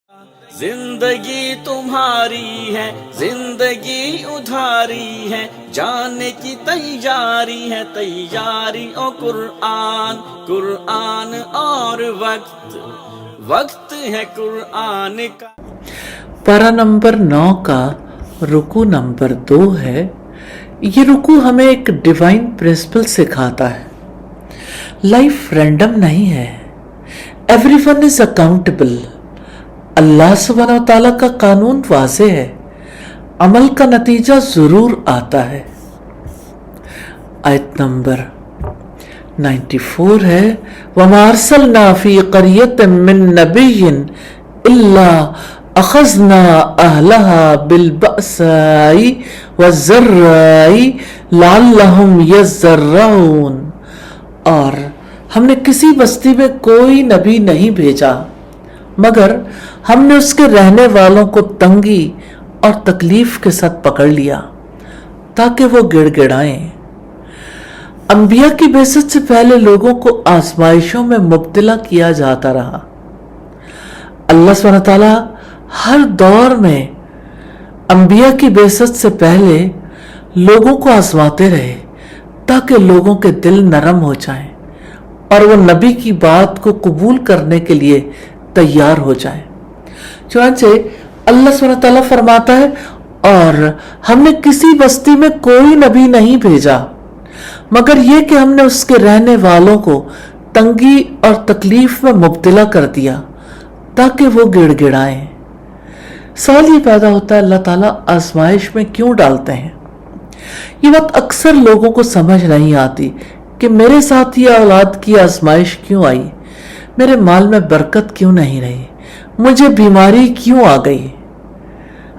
زندگی تمہاری ہے، زندگی ادھاری ہے، جانے کی تیاری ہے تیاری، او قرآن قرآن اور وقت وقت ہے قرآن کا۔ پارہ نمبر 9 کا رکوع نمبر 2 ہے۔ یہ رکوع ہمیں ایک ڈیوائن پرنسپل سکھاتا ہے۔ لائف رینڈم نہیں ہے، ایوری ون از اکاؤنٹیبل۔ اللہ سبحانہ و تعالیٰ کا قانون واضح ہے، عمل کا نتیجہ ضرور آتا ہے۔ آیت نمبر 94 ہے، وَمَا أَرْسَلْنَا فِي قَرْيَةٍ مِّن نَّبِيٍّ إِلَّا أَخَذْنَا أَهْلَهَا بِالْبَأْسَاءِ وَالضَّرَّاءِ لَعَلَّهُمْ يَضَّرَّعُونَ۔ اور ہم نے کسی بستی میں کوئی نبی نہیں بھیجا مگر ہم نے اس کے رہنے والوں کو تنگی اور تکلیف کے ساتھ پکڑ لیا تاکہ وہ گڑ گڑائیں۔ انبیاء کی بعثت سے پہلے لوگوں کو آزمائشوں میں مبتلا کیا جاتا رہا۔ اللہ سبحانہ تعالیٰ ہر دور میں انبیاء کی بعثت سے پہلے لوگوں کو آزماتے رہے تاکہ لوگوں کے دل نرم ہو جائیں اور وہ نبی کی بات کو قبول کرنے کے لیے تیار ہو جائیں۔ چنانچہ اللہ سبحانہ تعالیٰ فرماتا ہے، اور ہم نے کسی بستی میں کوئی نبی نہیں بھیجا مگر یہ کہ ہم نے اس کے رہنے والوں کو تنگی اور تکلیف میں مبتلا کر دیا تاکہ وہ گڑ گڑائیں۔ سوال یہ پیدا ہوتا ہے، اللہ تعالیٰ آزمائش میں کیوں ڈالتے ہیں؟ یہ بات اکثر لوگوں کو سمجھ نہیں آتی کہ میرے ساتھ یہ اولاد کی آزمائش کیوں آئی، میرے مال میں برکت کیوں نہیں رہی، مجھے بیماری کیوں آ گئی۔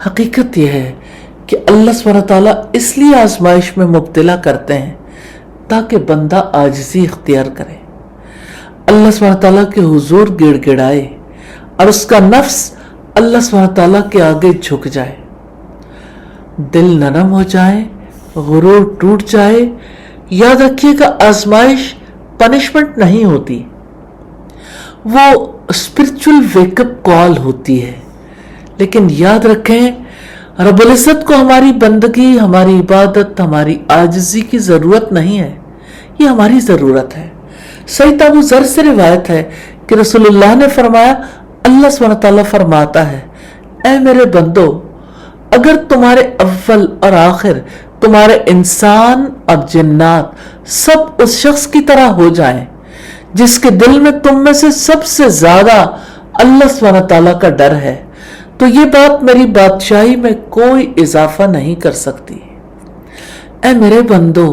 حقیقت یہ ہے کہ اللہ سبحانہ تعالیٰ اس لیے آزمائش میں مبتلا کرتے ہیں تاکہ بندہ عاجزی اختیار کرے، اللہ سبحانہ تعالیٰ کے حضور گڑ گڑائے اور اس کا نفس اللہ سبحانہ تعالیٰ کے آگے جھک جائے، دل نرم ہو جائے، غرور ٹوٹ جائے۔ یاد رکھیے کہ آزمائش پنشمنٹ نہیں ہوتی، وہ اسپرچول ویک اپ کال ہوتی ہے۔ لیکن یاد رکھیں، رب العزت کو ہماری بندگی، ہماری عبادت، ہماری عاجزی کی ضرورت نہیں ہے، یہ ہماری ضرورت ہے۔ سید ابو ذر سے روایت ہے کہ رسول اللہ نے فرمایا، اللہ سبحانہ تعالیٰ فرماتا ہے، اے میرے بندو، اگر تمہارے اول اور آخر، تمہارے انسان اور جنات سب اس شخص کی طرح ہو جائیں جس کے دل میں تم میں سے سب سے زیادہ اللہ سبحانہ تعالیٰ کا ڈر ہے، تو یہ بات میری بادشاہی میں کوئی اضافہ نہیں کر سکتی۔ اے میرے بندو،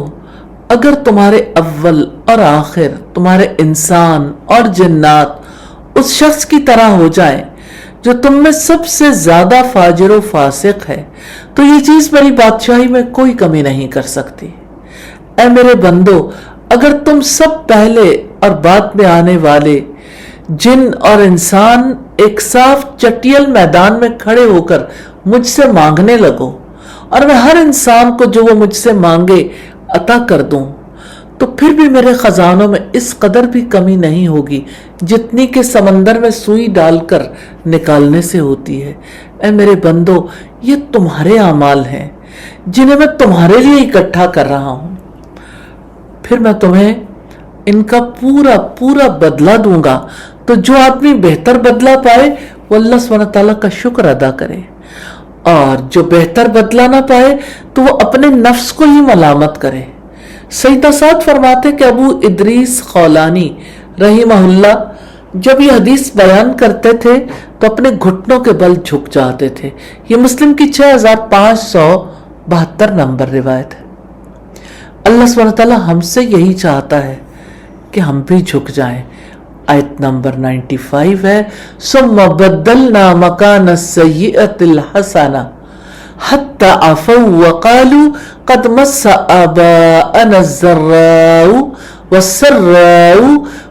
اگر تمہارے اول اور آخر، تمہارے انسان اور جنات اس شخص کی طرح ہو جائیں جو تم میں سب سے زیادہ فاجر و فاسق ہے، تو یہ چیز میری بادشاہی میں کوئی کمی نہیں کر سکتی۔ اے میرے بندو، اگر تم سب پہلے اور بعد میں آنے والے جن اور انسان ایک صاف چٹیل میدان میں کھڑے ہو کر مجھ سے مانگنے لگو اور میں ہر انسان کو جو وہ مجھ سے مانگے عطا کر دوں، تو پھر بھی میرے خزانوں میں اس قدر بھی کمی نہیں ہوگی جتنی کہ سمندر میں سوئی ڈال کر نکالنے سے ہوتی ہے۔ اے میرے بندو، یہ تمہارے اعمال ہیں جنہیں میں تمہارے لیے اکٹھا کر رہا ہوں، پھر میں تمہیں ان کا پورا پورا بدلہ دوں گا۔ تو جو آدمی بہتر بدلہ پائے وہ اللہ سبحانہ تعالیٰ کا شکر ادا کرے، اور جو بہتر بدلہ نہ پائے تو وہ اپنے نفس کو ہی ملامت کرے۔ سیدہ سعد فرماتے کہ ابو ادریس خولانی رحمہ اللہ جب یہ حدیث بیان کرتے تھے تو اپنے گھٹنوں کے بل جھک جاتے تھے۔ یہ مسلم کی 6572 نمبر روایت ہے۔ اللہ سبحانہ تعالیٰ ہم سے یہی چاہتا ہے کہ ہم بھی جھک جائیں۔ آیت نمبر 95 ہے، ثم بدلنا مکان السیئۃ الحسنہ حتی عفوا وقالوا قد مس آباءنا الضراء والسراء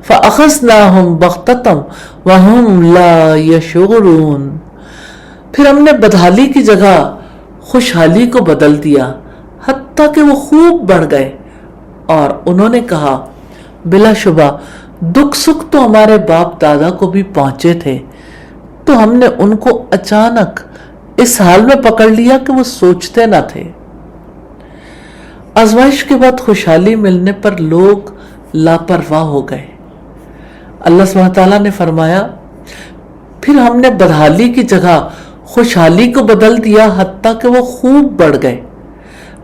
فأخذناهم بغتة وهم لا يشعرون۔ پھر ہم نے بدحالی کی جگہ خوشحالی کو بدل دیا حتیٰ کہ وہ خوب بڑھ گئے، اور انہوں نے کہا بلا شبہ دکھ سکھ تو ہمارے باپ دادا کو بھی پہنچے تھے تو ہم نے ان کو اچانک اس حال میں پکڑ لیا کہ وہ سوچتے نہ تھے۔ آزمائش کے بعد خوشحالی ملنے پر لوگ لاپرواہ ہو گئے۔ اللہ سبحانہ تعالیٰ نے فرمایا پھر ہم نے بدحالی کی جگہ خوشحالی کو بدل دیا حتیٰ کہ وہ خوب بڑھ گئے۔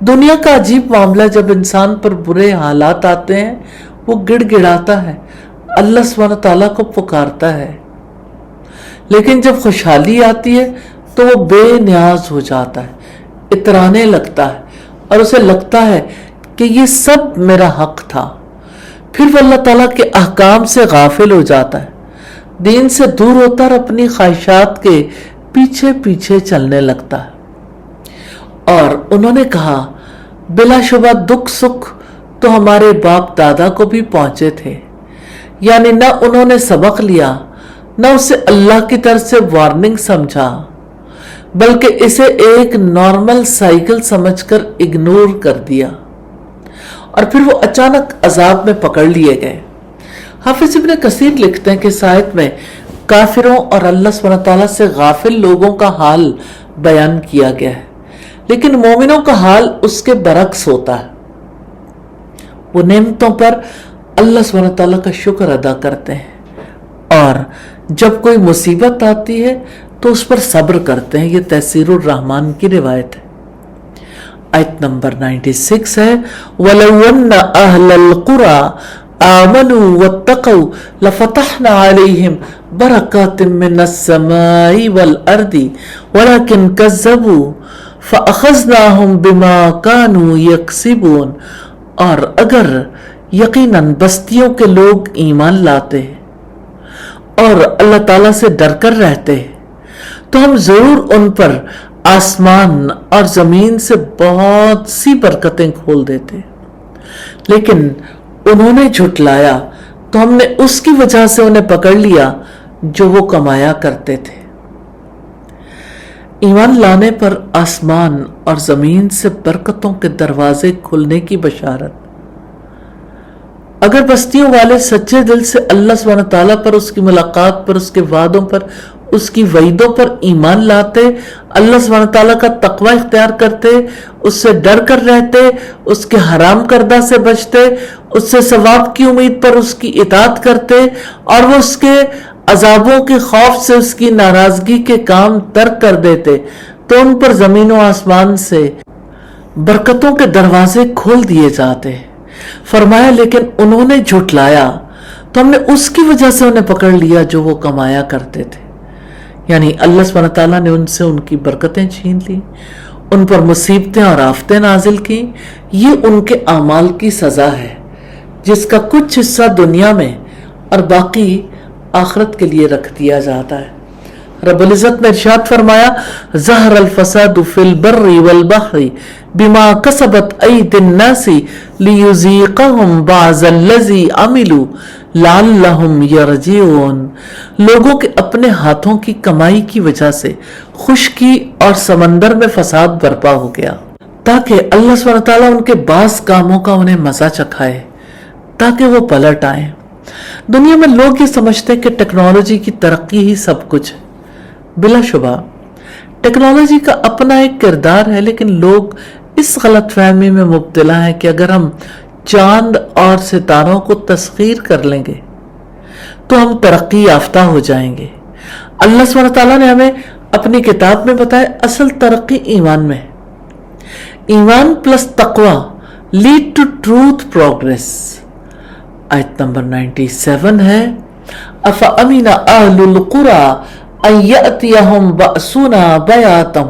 دنیا کا عجیب معاملہ، جب انسان پر برے حالات آتے ہیں وہ گڑ گڑاتا ہے، اللہ سبحانہ تعالیٰ کو پکارتا ہے، لیکن جب خوشحالی آتی ہے تو وہ بے نیاز ہو جاتا ہے، اترانے لگتا ہے اور اسے لگتا ہے کہ یہ سب میرا حق تھا۔ پھر وہ اللہ تعالیٰ کے احکام سے غافل ہو جاتا ہے، دین سے دور ہوتا اور اپنی خواہشات کے پیچھے پیچھے چلنے لگتا ہے۔ اور انہوں نے کہا بلا شبہ دکھ سکھ تو ہمارے باپ دادا کو بھی پہنچے تھے، یعنی نہ انہوں نے سبق لیا، نہ اسے اللہ کی طرف سے وارننگ سمجھا، بلکہ اسے ایک نارمل سائیکل سمجھ کر اگنور کر دیا، اور پھر وہ اچانک عذاب میں پکڑ لیے گئے۔ حافظ ابن کثیر لکھتے ہیں کہ اس آیت میں کافروں اور اللہ سبحانہ تعالیٰ سے غافل لوگوں کا حال بیان کیا گیا ہے، لیکن مومنوں کا حال اس کے برعکس ہوتا ہے۔ وہ نعمتوں پر اللہ سبحانہ تعالیٰ کا شکر ادا کرتے ہیں، اور جب کوئی مصیبت آتی ہے تو اس پر صبر کرتے ہیں۔ یہ تیسیر الرحمن کی روایت ہے۔ آیت نمبر 96 ہے وَلَوْ أَنَّ أَهْلَ الْقُرَىٰ آمَنُوا وَاتَّقَوْا لَفَتَحْنَا عَلَيْهِمْ بَرَكَاتٍ مِّنَ السَّمَاءِ وَالْأَرْضِ وَلَكِنْ كَذَّبُوا فَأَخَذْنَاهُمْ بِمَا كَانُوا يَكْسِبُونَ۔ اور اگر یقیناً بستیوں کے لوگ ایمان لاتے اور اللہ تعالیٰ سے ڈر کر رہتے تو ہم ضرور ان پر آسمان اور زمین سے بہت سی برکتیں کھول دیتے، لیکن انہوں نے جھٹلایا تو ہم نے اس کی وجہ سے انہیں پکڑ لیا جو وہ کمایا کرتے تھے۔ ایمان لانے پر آسمان اور زمین سے برکتوں کے دروازے کھلنے کی بشارت۔ اگر بستیوں والے سچے دل سے اللہ سبحانہ تعالیٰ پر، اس کی ملاقات پر، اس کے وعدوں پر، اس کی وعیدوں پر ایمان لاتے، اللہ سبحانہ تعالیٰ کا تقوی اختیار کرتے، اس سے ڈر کر رہتے، اس کے حرام کردہ سے بچتے، اس سے ثواب کی امید پر اس کی اطاعت کرتے، اور وہ اس کے عذابوں کے خوف سے اس کی ناراضگی کے کام ترک کر دیتے، تو ان پر زمین و آسمان سے برکتوں کے دروازے کھول دیے جاتے۔ فرمایا لیکن انہوں نے جھٹلایا تو ہم نے اس کی وجہ سے انہیں پکڑ لیا جو وہ کمایا کرتے تھے، یعنی اللہ سبحانہ تعالیٰ نے ان سے ان کی برکتیں چھین لی، ان پر مصیبتیں اور آفتیں نازل کی۔ یہ ان کے اعمال کی سزا ہے جس کا کچھ حصہ دنیا میں اور باقی آخرت کے لیے رکھ دیا جاتا ہے۔ رب العزت نے ارشاد فرمایا ظہر الفساد فی البر والبحر بما کسبت ایدی الناس لیذیقہم بعض الذی عملوا لعلہم یرجعون۔ لوگوں کے اپنے ہاتھوں کی کمائی کی وجہ سے خشکی اور سمندر میں فساد برپا ہو گیا، تاکہ اللہ سبحانہ تعالیٰ ان کے بعض کاموں کا انہیں مزہ چکھائے تاکہ وہ پلٹ آئیں۔ دنیا میں لوگ یہ سمجھتے کہ ٹیکنالوجی کی ترقی ہی سب کچھ ہے۔ بلا شبہ ٹیکنالوجی کا اپنا ایک کردار ہے، لیکن لوگ اس غلط فہمی میں مبتلا ہیں کہ اگر ہم چاند اور ستاروں کو تسخیر کر لیں گے تو ہم ترقی یافتہ ہو جائیں گے۔ اللہ سبحانہ تعالیٰ نے ہمیں اپنی کتاب میں بتایا اصل ترقی ایمان میں، ایمان پلس تقوی لیڈ ٹو ٹروتھ پروگریس۔ آیت نمبر 97 ہے افامن اہل القری ان یاتیہم بأسنا بیاتا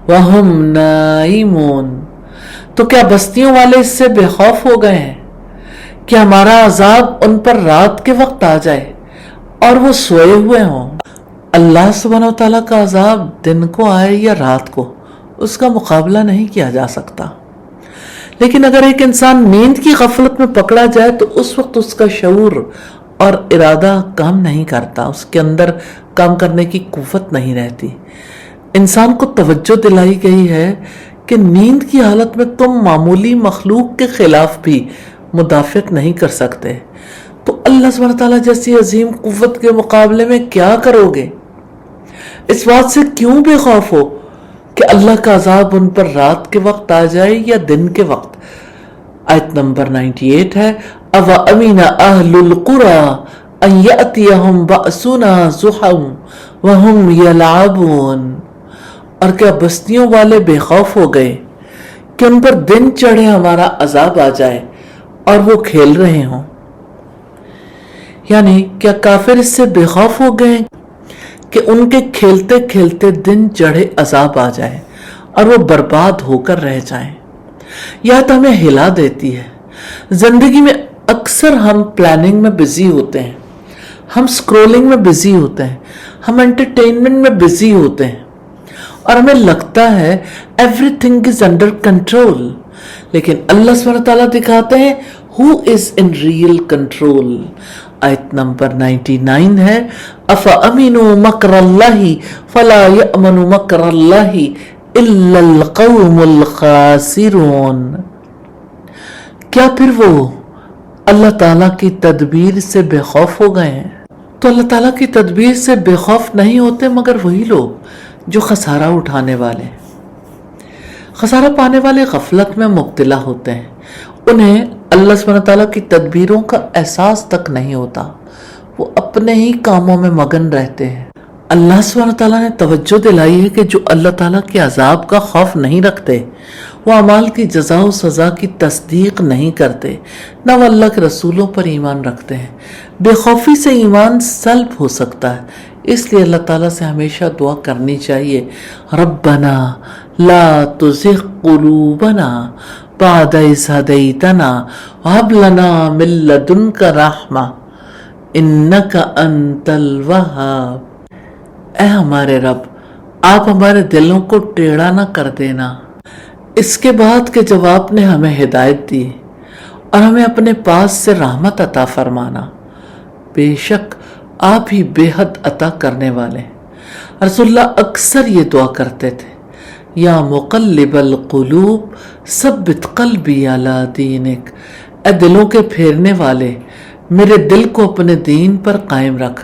وہم نائمون۔ تو کیا بستیوں والے اس سے بے خوف ہو گئے ہیں کہ ہمارا عذاب ان پر رات کے وقت آ جائے اور وہ سوئے ہوئے ہوں؟ اللہ سبحانہ وتعالیٰ کا عذاب دن کو آئے یا رات کو، اس کا مقابلہ نہیں کیا جا سکتا، لیکن اگر ایک انسان نیند کی غفلت میں پکڑا جائے تو اس وقت اس کا شعور اور ارادہ کام نہیں کرتا، اس کے اندر کام کرنے کی قوت نہیں رہتی۔ انسان کو توجہ دلائی گئی ہے کہ نیند کی حالت میں تم معمولی مخلوق کے خلاف بھی مدافعت نہیں کر سکتے، تو اللہ سبحانہ تعالیٰ جیسی عظیم قوت کے مقابلے میں کیا کرو گے؟ اس بات سے کیوں بے خوف ہو کہ اللہ کا عذاب ان پر رات کے وقت آ جائے یا دن کے وقت؟ آیت نمبر 98 ہے اَوَأَمِنَ أَهْلُ الْقُرَىٰ أَن يَأْتِيَهُمْ بَأْسُنَا ضُحًى وَهُمْ يَلْعَبُونَ، اور کیا بستیوں والے بے خوف ہو گئے کہ ان پر دن چڑھے ہمارا عذاب آ جائے اور وہ کھیل رہے ہوں؟ یعنی کیا کافر اس سے بے خوف ہو گئے کہ ان کے کھیلتے کھیلتے دن چڑھے عذاب آ جائے اور وہ برباد ہو کر رہ جائیں؟ یا تو ہمیں ہلا دیتی ہے۔ زندگی میں اکثر ہم پلاننگ میں بزی ہوتے ہیں، ہم سکرولنگ میں بزی ہوتے ہیں، ہم انٹرٹینمنٹ میں بزی ہوتے ہیں اور ہمیں لگتا ہے every thing is under control, لیکن اللہ سبحانہ وتعالیٰ دکھاتے ہیں who is in real control۔ آیت نمبر 99 ہے أَفَأَمِنُوا مَكْرَ اللَّهِ فَلَا يَأْمَنُ مَكْرَ اللَّهِ إِلَّا الْقَوْمُ الْخَاسِرُونَ، کیا پھر وہ اللہ تعالیٰ کی تدبیر سے بے خوف ہو گئے ہیں؟ تو اللہ تعالیٰ کی تدبیر سے بے خوف نہیں ہوتے مگر وہی لوگ جو خسارہ اٹھانے والے، خسارہ پانے والے غفلت میں مبتلا ہوتے ہیں، انہیں اللہ سبحانہ تعالیٰ کی تدبیروں کا احساس تک نہیں ہوتا، وہ اپنے ہی کاموں میں مگن رہتے ہیں۔ اللہ سبحانہ تعالیٰ نے توجہ دلائی ہے کہ جو اللہ تعالیٰ کے عذاب کا خوف نہیں رکھتے وہ اعمال کی جزا و سزا کی تصدیق نہیں کرتے، نہ وہ اللہ کے رسولوں پر ایمان رکھتے ہیں۔ بے خوفی سے ایمان سلب ہو سکتا ہے، اس لیے اللہ تعالیٰ سے ہمیشہ دعا کرنی چاہیے ربنا لا تزغ قلوبنا بعد إذ هديتنا وهب لنا من لدنك رحمة إنك أنت الوهاب۔ اے ہمارے رب، آپ ہمارے دلوں کو ٹیڑھا نہ کر دینا، اس کے بعد کہ جب آپ نے ہمیں ہدایت دی اور ہمیں اپنے پاس سے رحمت عطا فرمانا، بے شک آپ ہی بے حد عطا کرنے والے ہیں۔ رسول اللہ اکثر یہ دعا کرتے تھے یا مقلب القلوب ثبت قلبی علی دینک، اے دلوں کے پھیرنے والے میرے دل کو اپنے دین پر قائم رکھ۔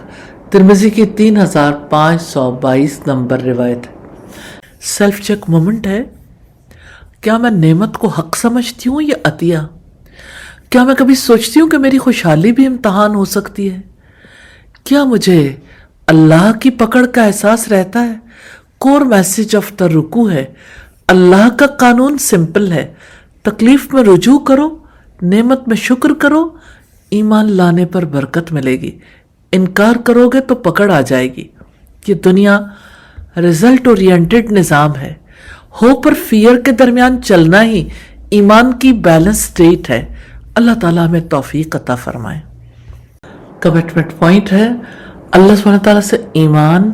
ترمذی کی 3522 نمبر روایت ہے۔ سیلف چیک مومنٹ ہے، کیا میں نعمت کو حق سمجھتی ہوں یا عطیہ؟ کیا میں کبھی سوچتی ہوں کہ میری خوشحالی بھی امتحان ہو سکتی ہے؟ کیا مجھے اللہ کی پکڑ کا احساس رہتا ہے؟ کور میسج آف دا رکوع ہے، اللہ کا قانون سمپل ہے، تکلیف میں رجوع کرو، نعمت میں شکر کرو، ایمان لانے پر برکت ملے گی، انکار کرو گے تو پکڑ آ جائے گی۔ یہ دنیا رزلٹ اورینٹڈ نظام ہے، ہوپ اور فیئر کے درمیان چلنا ہی ایمان کی بیلنس سٹیٹ ہے۔ اللہ تعالیٰ ہمیں توفیق عطا فرمائے۔ کمٹمنٹ پوائنٹ ہے اللہ سبحانہ تعالیٰ سے ایمان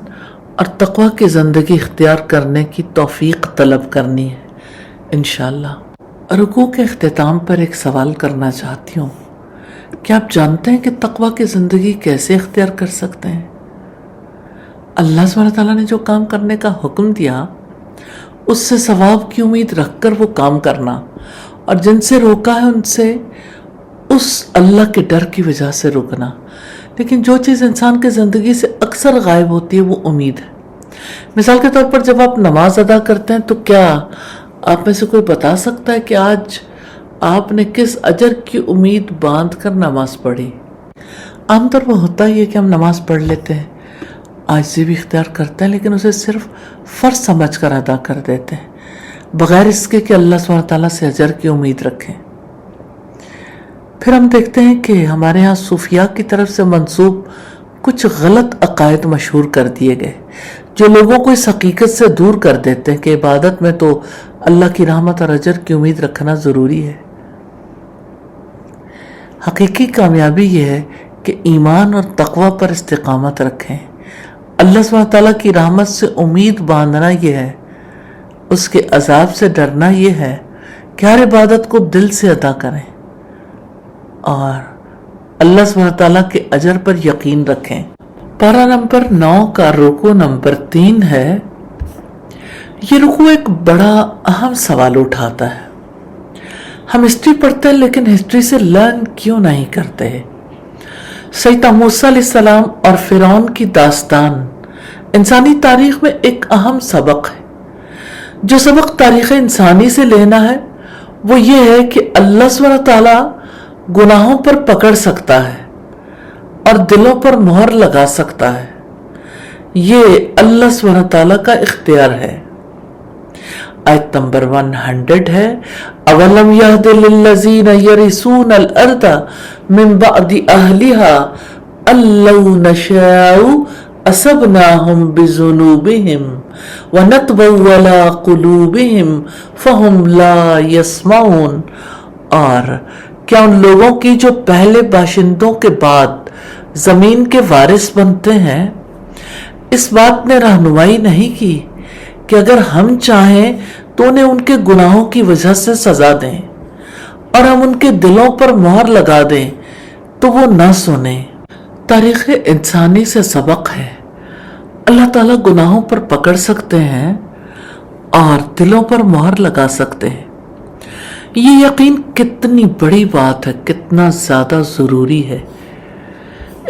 اور تقوی کی زندگی اختیار کرنے کی توفیق طلب کرنی ہے انشاءاللہ۔ رکوع کے اختتام پر ایک سوال کرنا چاہتی ہوں، کیا آپ جانتے ہیں کہ تقوی کی زندگی کیسے اختیار کر سکتے ہیں؟ اللہ سبحانہ تعالیٰ نے جو کام کرنے کا حکم دیا اس سے ثواب کی امید رکھ کر وہ کام کرنا، اور جن سے روکا ہے ان سے اس اللہ کے ڈر کی وجہ سے رکنا۔ لیکن جو چیز انسان کی زندگی سے اکثر غائب ہوتی ہے وہ امید ہے۔ مثال کے طور پر جب آپ نماز ادا کرتے ہیں تو کیا آپ میں سے کوئی بتا سکتا ہے کہ آج آپ نے کس اجر کی امید باندھ کر نماز پڑھی؟ عام طور پر ہوتا ہی ہے کہ ہم نماز پڑھ لیتے ہیں، عاجزی بھی اختیار کرتے ہیں، لیکن اسے صرف فرض سمجھ کر ادا کر دیتے ہیں بغیر اس کے کہ اللہ سبحانہ تعالیٰ سے اجر کی امید رکھیں۔ پھر ہم دیکھتے ہیں کہ ہمارے ہاں صوفیاء کی طرف سے منسوب کچھ غلط عقائد مشہور کر دیے گئے جو لوگوں کو اس حقیقت سے دور کر دیتے ہیں کہ عبادت میں تو اللہ کی رحمت اور اجر کی امید رکھنا ضروری ہے۔ حقیقی کامیابی یہ ہے کہ ایمان اور تقوی پر استقامت رکھیں، اللہ سبحانہ تعالیٰ کی رحمت سے امید باندھنا یہ ہے، اس کے عذاب سے ڈرنا یہ ہے کہ ہر عبادت کو دل سے ادا کریں اور اللہ سبحانہ تعالیٰ کے اجر پر یقین رکھیں۔ پارہ نمبر 9 کا رکوع نمبر 3 ہے۔ یہ رکوع ایک بڑا اہم سوال اٹھاتا ہے، ہم ہسٹری پڑھتے ہیں لیکن ہسٹری سے لرن کیوں نہیں کرتے؟ سیدنا موسیٰ علیہ السلام اور فرعون کی داستان انسانی تاریخ میں ایک اہم سبق ہے. جو سبق تاریخ انسانی سے لینا ہے وہ یہ ہے کہ اللہ سبحانہ تعالیٰ گناہوں پر پکڑ سکتا ہے اور دلوں پر مہر لگا سکتا ہے. یہ اللہ سبحانہ تعالیٰ کا اختیار ہے. آیت نمبر 100 ہے اولم یہد للذین یرثون الارض من بعد اہلها ان لو نشاء اصبناہم بذنوبہم ونطبع علی قلوبہم فہم لا یسمعون. اور کیا ان لوگوں کی جو پہلے باشندوں کے بعد زمین کے وارث بنتے ہیں اس بات نے رہنمائی نہیں کی کہ اگر ہم چاہیں تو انہیں ان کے گناہوں کی وجہ سے سزا دیں اور ہم ان کے دلوں پر مہر لگا دیں تو وہ نہ سنیں. تاریخ انسانی سے سبق ہے اللہ تعالیٰ گناہوں پر پکڑ سکتے ہیں اور دلوں پر مہر لگا سکتے ہیں. یہ یقین کتنی بڑی بات ہے، کتنا زیادہ ضروری ہے.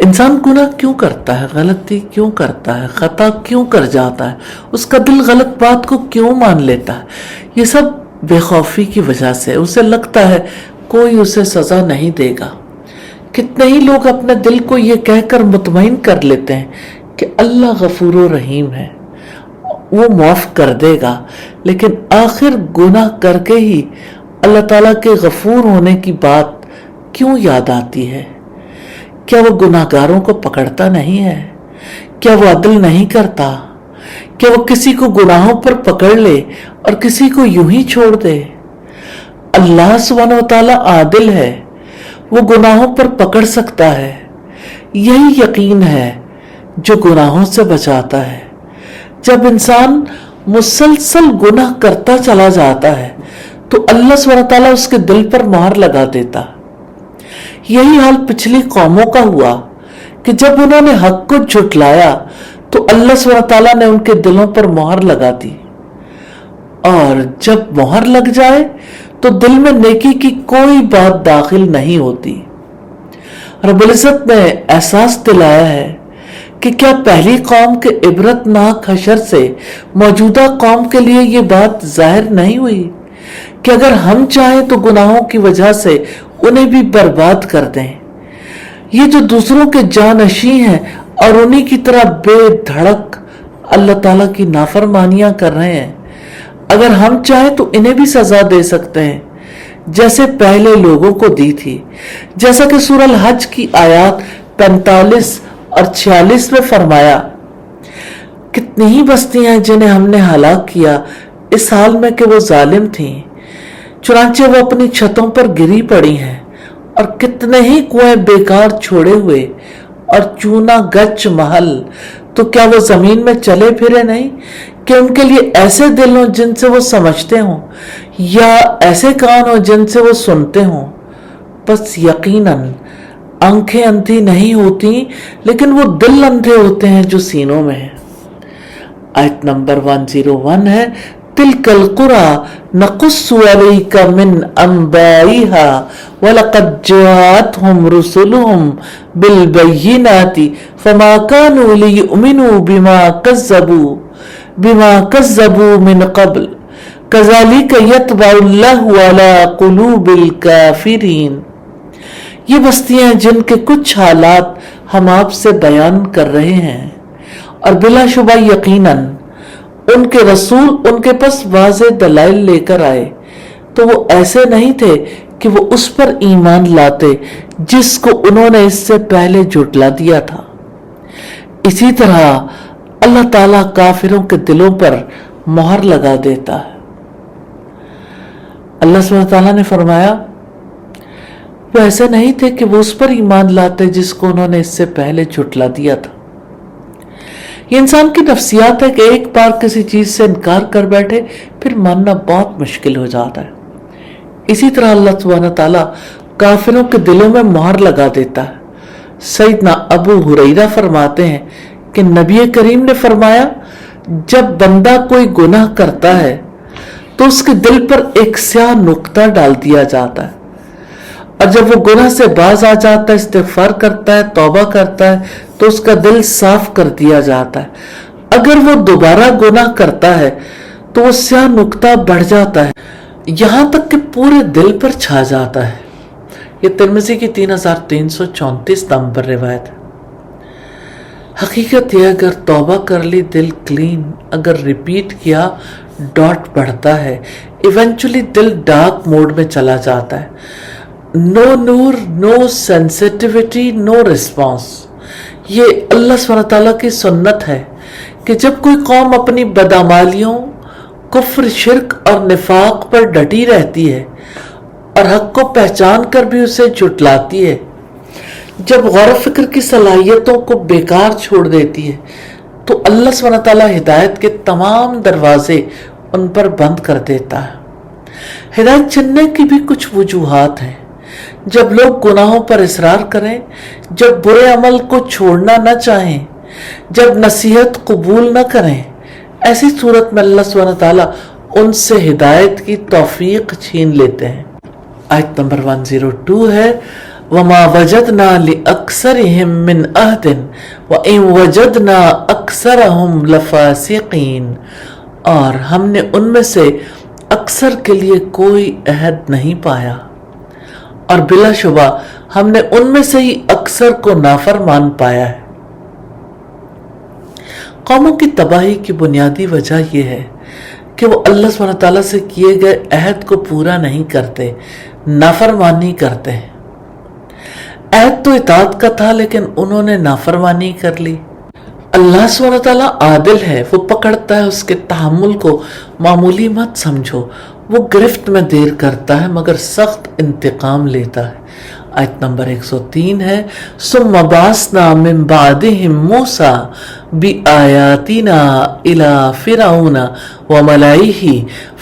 انسان گناہ کیوں کرتا ہے، غلطی کیوں کرتا ہے، خطا کیوں کر جاتا ہے، اس کا دل غلط بات کو کیوں مان لیتا ہے؟ یہ سب بے خوفی کی وجہ سے. اسے لگتا ہے کوئی اسے سزا نہیں دے گا. کتنے ہی لوگ اپنے دل کو یہ کہہ کر مطمئن کر لیتے ہیں کہ اللہ غفور و رحیم ہے، وہ معاف کر دے گا، لیکن آخر گناہ کر کے ہی اللہ تعالیٰ کے غفور ہونے کی بات کیوں یاد آتی ہے؟ کیا وہ گناہگاروں کو پکڑتا نہیں ہے؟ کیا وہ عدل نہیں کرتا؟ کیا وہ کسی کو گناہوں پر پکڑ لے اور کسی کو یوں ہی چھوڑ دے؟ اللہ سبحانہ وتعالی عادل ہے، وہ گناہوں پر پکڑ سکتا ہے. یہی یقین ہے جو گناہوں سے بچاتا ہے. جب انسان مسلسل گناہ کرتا چلا جاتا ہے تو اللہ سبحانہ وتعالی اس کے دل پر مہر لگا دیتا. یہی حال پچھلی قوموں کا ہوا کہ جب انہوں نے حق کو جھٹلایا تو اللہ سبحانہ تعالیٰ نے ان کے دلوں پر مہر لگا دی. اور جب مہر لگ جائے تو دل میں نیکی کی کوئی بات داخل نہیں ہوتی. رب العزت نے احساس دلایا ہے کہ کیا پہلی قوم کے عبرت ناک حشر سے موجودہ قوم کے لیے یہ بات ظاہر نہیں ہوئی کہ اگر ہم چاہیں تو گناہوں کی وجہ سے انہیں بھی برباد کر دیں. یہ جو دوسروں کے جانشین ہیں اور انہی کی طرح بے دھڑک اللہ تعالیٰ کی نافرمانیاں کر رہے ہیں، اگر ہم چاہیں تو انہیں بھی سزا دے سکتے ہیں جیسے پہلے لوگوں کو دی تھی. جیسا کہ سورہ الحج کی آیات 45 اور 46 میں فرمایا، کتنی ہی بستیاں ہیں جنہیں ہم نے ہلاک کیا اس حال میں کہ وہ ظالم تھیں، چنانچہ وہ اپنی چھتوں پر گری پڑی ہیں. اور کتنے ہی کنویں بیکار چھوڑے ہوئے اور چونا گچ محل، تو کیا وہ زمین میں چلے پھرے نہیں کہ ان کے لیے ایسے دل ہوں جن سے وہ سمجھتے ہوں، یا ایسے کان ہوں جن سے وہ سنتے ہوں؟ بس یقیناً آنکھیں اندھی نہیں ہوتی لیکن وہ دل اندھے ہوتے ہیں جو سینوں میں ہیں. آیت نمبر 101 ہے تِلْكَ الْقُرَى نَقُصُّ عَلَيْكَ مِنْ أَنْبَائِهَا وَلَقَدْ جَاءَتْهُمْ رُسُلُهُمْ بِالْبَيِّنَاتِ فَمَا كَانُوا لِيُؤْمِنُوا بِمَا كَذَّبُوا مِنْ قَبْلُ كَذَلِكَ يَطْبَعُ اللَّهُ عَلَى قُلُوبِ الْكَافِرِينَ. یہ بستیاں جن کے کچھ حالات ہم آپ سے بیان کر رہے ہیں، اور بلا شبہ یقیناً ان کے رسول ان کے پاس واضح دلائل لے کر آئے تو وہ ایسے نہیں تھے کہ وہ اس پر ایمان لاتے جس کو انہوں نے اس سے پہلے جھٹلا دیا تھا. اسی طرح اللہ تعالیٰ کافروں کے دلوں پر مہر لگا دیتا ہے. اللہ سبحانہ تعالیٰ نے فرمایا وہ ایسے نہیں تھے کہ وہ اس پر ایمان لاتے جس کو انہوں نے اس سے پہلے جھٹلا دیا تھا. یہ انسان کی نفسیات ہے کہ ایک بار کسی چیز سے انکار کر بیٹھے پھر ماننا بہت مشکل ہو جاتا ہے. اسی طرح اللہ سبحانہ تعالیٰ کافروں کے دلوں میں مہر لگا دیتا ہے. سیدنا ابو ہریرہ فرماتے ہیں کہ نبی کریم نے فرمایا جب بندہ کوئی گناہ کرتا ہے تو اس کے دل پر ایک سیاہ نقطہ ڈال دیا جاتا ہے، اور جب وہ گناہ سے باز آ جاتا ہے، استغفار کرتا ہے، توبہ کرتا ہے، تو اس کا دل صاف کر دیا جاتا ہے. اگر وہ دوبارہ گناہ کرتا ہے تو وہ سیاہ نقطہ بڑھ جاتا ہے یہاں تک کہ پورے دل پر چھا جاتا ہے۔ یہ ترمذی کی 3334 نمبر روایت ہے۔ حقیقت یہ اگر توبہ کر لی دل کلین، اگر ریپیٹ کیا ڈاٹ بڑھتا ہے، ایونچولی دل ڈارک موڈ میں چلا جاتا ہے۔ نو نور، نو سینسیٹیوٹی، نو رسپانس۔ یہ اللہ سبحانہ تعالیٰ کی سنت ہے کہ جب کوئی قوم اپنی بدعمالیوں، کفر، شرک اور نفاق پر ڈٹی رہتی ہے اور حق کو پہچان کر بھی اسے جھٹلاتی ہے، جب غور و فکر کی صلاحیتوں کو بیکار چھوڑ دیتی ہے، تو اللہ سبحانہ تعالیٰ ہدایت کے تمام دروازے ان پر بند کر دیتا ہے۔ ہدایت چننے کی بھی کچھ وجوہات ہیں۔ جب لوگ گناہوں پر اصرار کریں، جب برے عمل کو چھوڑنا نہ چاہیں، جب نصیحت قبول نہ کریں، ایسی صورت میں اللہ سبحانہ تعالیٰ ان سے ہدایت کی توفیق چھین لیتے ہیں۔ آیت نمبر 102 ہے وَمَا وَجَدْنَا لِأَكْثَرِهِمْ مِنْ عَهْدٍ وَإِنْ وَجَدْنَا أَكْثَرَهُمْ لَفَاسِقِينَ، اور ہم نے ان میں سے اکثر کے لیے کوئی عہد نہیں پایا، اور بلا شبہ ہم نے ان میں سے ہی اکثر کو نافرمان پایا ہے۔ قوموں کی تباہی کی بنیادی وجہ یہ ہے کہ وہ اللہ سبحانہ تعالیٰ سے کیے گئے عہد کو پورا نہیں کرتے، نافرمانی کرتے ہیں۔ عہد تو اطاعت کا تھا لیکن انہوں نے نافرمانی کر لی۔ اللہ سبحانہ تعالیٰ عادل ہے، وہ پکڑتا ہے، اس کے تحمل کو معمولی مت سمجھو، وہ گرفت میں دیر کرتا ہے مگر سخت انتقام لیتا ہے۔ آیت نمبر 103 ہے ثم بعثنا من بعدهم موسى بآياتنا إلى فرعون وملئه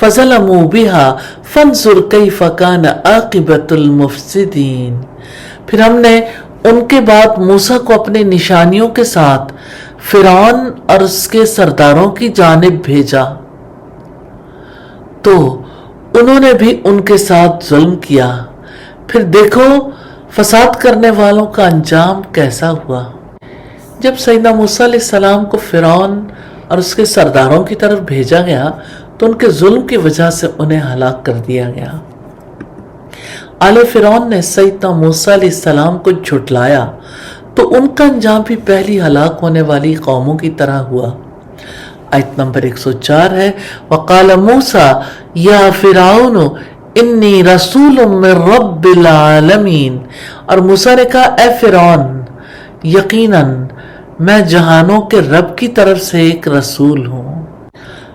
فظلموا بها فانظر كيف كان عاقبة المفسدين۔ پھر ہم نے ان کے بعد موسیٰ کو اپنی نشانیوں کے ساتھ فرعون اور اس کے سرداروں کی جانب بھیجا تو انہوں نے بھی ان کے ساتھ ظلم کیا، پھر دیکھو فساد کرنے والوں کا انجام کیسا ہوا۔ جب سیدنا موسیٰ علیہ السلام کو فرعون اور اس کے سرداروں کی طرف بھیجا گیا تو ان کے ظلم کی وجہ سے انہیں ہلاک کر دیا گیا۔ آل فرعون نے سیدنا موسیٰ علیہ السلام کو جھٹلایا تو ان کا انجام بھی پہلی ہلاک ہونے والی قوموں کی طرح ہوا۔ آیت نمبر 104 ہے وَقَالَ مُوسَى يَا فِرْعَوْنُ انی رسول من رب العالمین، اور موسیٰ نے کہا اے فرعون یقیناً میں جہانوں کے رب کی طرف سے ایک رسول ہوں۔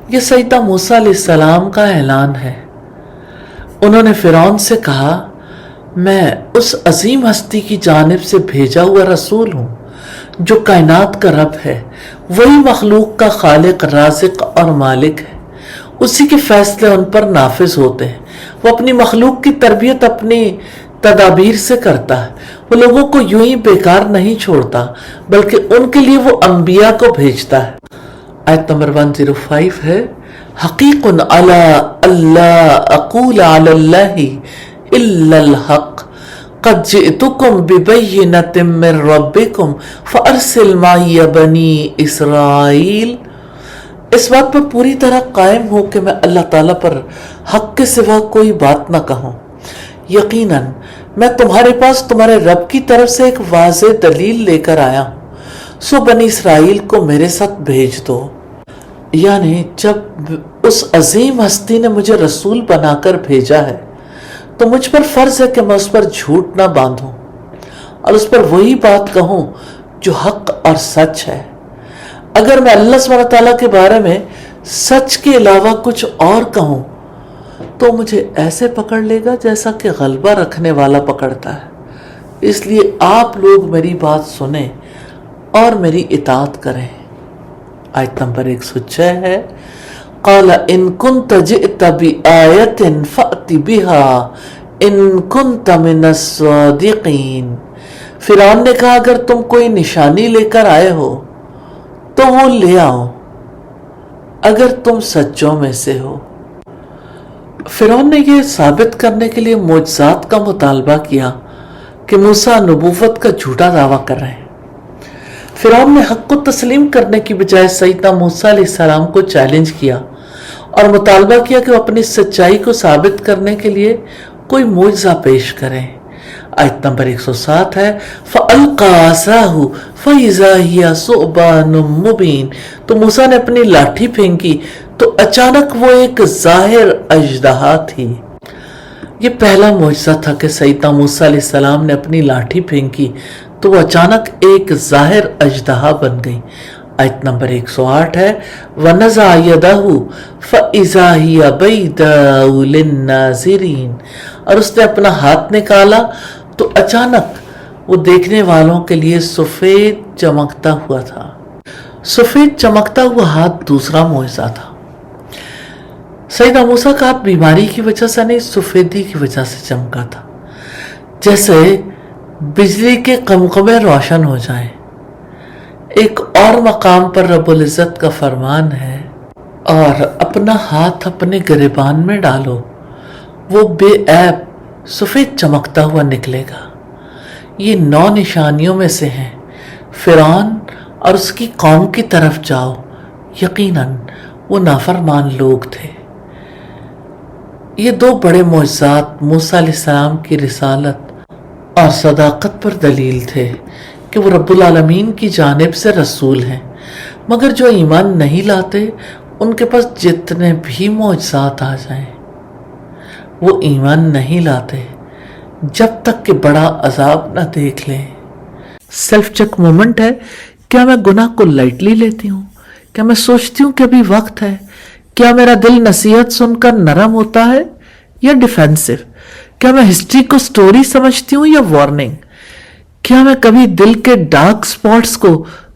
یہ سیدنا موسیٰ علیہ السلام کا اعلان ہے۔ انہوں نے فرعون سے کہا میں اس عظیم ہستی کی جانب سے بھیجا ہوا رسول ہوں جو کائنات کا رب ہے، وہی مخلوق کا خالق، رازق اور مالک ہے، اسی کے فیصلے ان پر نافذ ہوتے ہیں، وہ اپنی مخلوق کی تربیت اپنی تدابیر سے کرتا ہے، وہ لوگوں کو یوں ہی بیکار نہیں چھوڑتا بلکہ ان کے لیے وہ انبیاء کو بھیجتا ہے۔ آیت نمبر 105 ہے حقیق علی اللہ اقول علی اللہ الا الحق قد جئتکم ببینۃ من ربکم فارسل معی بنی اسرائیل۔ اس بات پر پوری طرح قائم ہو کہ میں اللہ تعالیٰ پر حق کے سوا کوئی بات نہ کہوں، یقیناً میں تمہارے پاس تمہارے رب کی طرف سے ایک واضح دلیل لے کر آیا ہوں، سو بنی اسرائیل کو میرے ساتھ بھیج دو۔ یعنی جب اس عظیم ہستی نے مجھے رسول بنا کر بھیجا ہے تو مجھ پر فرض ہے کہ میں اس پر جھوٹ نہ باندھوں اور اس پر وہی بات کہوں جو حق اور سچ ہے۔ اگر میں اللہ سبحانہ تعالیٰ کے بارے میں سچ کے علاوہ کچھ اور کہوں تو مجھے ایسے پکڑ لے گا جیسا کہ غلبہ رکھنے والا پکڑتا ہے، اس لیے آپ لوگ میری بات سنیں اور میری اطاعت کریں۔ آیت نمبر 106 ہے قال ان كنت جئت بآیت فأت بها ان كنت من الصادقین۔ فرعون نے کہا اگر تم کوئی نشانی لے کر آئے ہو تو وہ لے آؤ اگر تم سچوں میں سے ہو۔ فرعون نے یہ ثابت کرنے کے لیے معجزات کا مطالبہ کیا کہ موسیٰ نبوت کا جھوٹا دعویٰ کر رہے ہیں۔ فرعون نے حق کو تسلیم کرنے کی بجائے سیدنا موسیٰ علیہ السلام کو چیلنج کیا اور مطالبہ کیا کہ وہ اپنی سچائی کو ثابت کرنے کے لیے کوئی معجزہ پیش کریں۔ آیت نمبر 107 ہے فَأَلْقَىٰ عَصَاهُ فَإِذَا هِيَ ثُعْبَانٌ مُّبِينٌ، تو موسیٰ نے اپنی لاٹھی پھینکی تو اچانک وہ ایک ظاہر اژدہا تھی۔ یہ پہلا معجزہ تھا کہ سیدنا موسیٰ علیہ السلام نے اپنی لاٹھی پھینکی تو وہ اچانک ایک ظاہر اژدہا بن گئی۔ آیت نمبر 108 ہے وَنَزَعَ يَدَهُ فَإِذَا هِيَ بَيْضَاءُ لِلنَّاظِرِينَ، اور اس نے اپنا ہاتھ نکالا تو اچانک وہ دیکھنے والوں کے لیے سفید چمکتا ہوا تھا۔ سفید چمکتا ہوا ہاتھ دوسرا معجزہ تھا۔ سیدنا موسیٰ کا ہاتھ بیماری کی وجہ سے نہیں، سفیدی کی وجہ سے چمکا تھا، جیسے بجلی کے قمقمے روشن ہو جائیں۔ ایک اور مقام پر رب العزت کا فرمان ہے اور اپنا ہاتھ اپنے گریبان میں ڈالو، وہ بے عیب سفید چمکتا ہوا نکلے گا۔ یہ 9 نشانیوں میں سے ہیں۔ فرعون اور اس کی قوم کی طرف جاؤ، یقیناً وہ نافرمان لوگ تھے۔ یہ 2 بڑے معجزات موسیٰ علیہ السلام کی رسالت اور صداقت پر دلیل تھے کہ وہ رب العالمین کی جانب سے رسول ہیں، مگر جو ایمان نہیں لاتے ان کے پاس جتنے بھی معجزات آ جائیں وہ ایمان نہیں لاتے جب تک کہ بڑا عذاب نہ دیکھ لیں۔ سیلف چیک مومنٹ ہے، کیا میں گناہ کو لائٹلی لیتی ہوں؟ کیا میں سوچتی ہوں کہ ابھی وقت ہے؟ کیا میرا دل نصیحت سن کر نرم ہوتا ہے یا ڈیفینسو؟ کیا میں ہسٹری کو سٹوری سمجھتی ہوں یا وارننگ؟ کیا میں کبھی دل کے ڈارک سپاٹس کو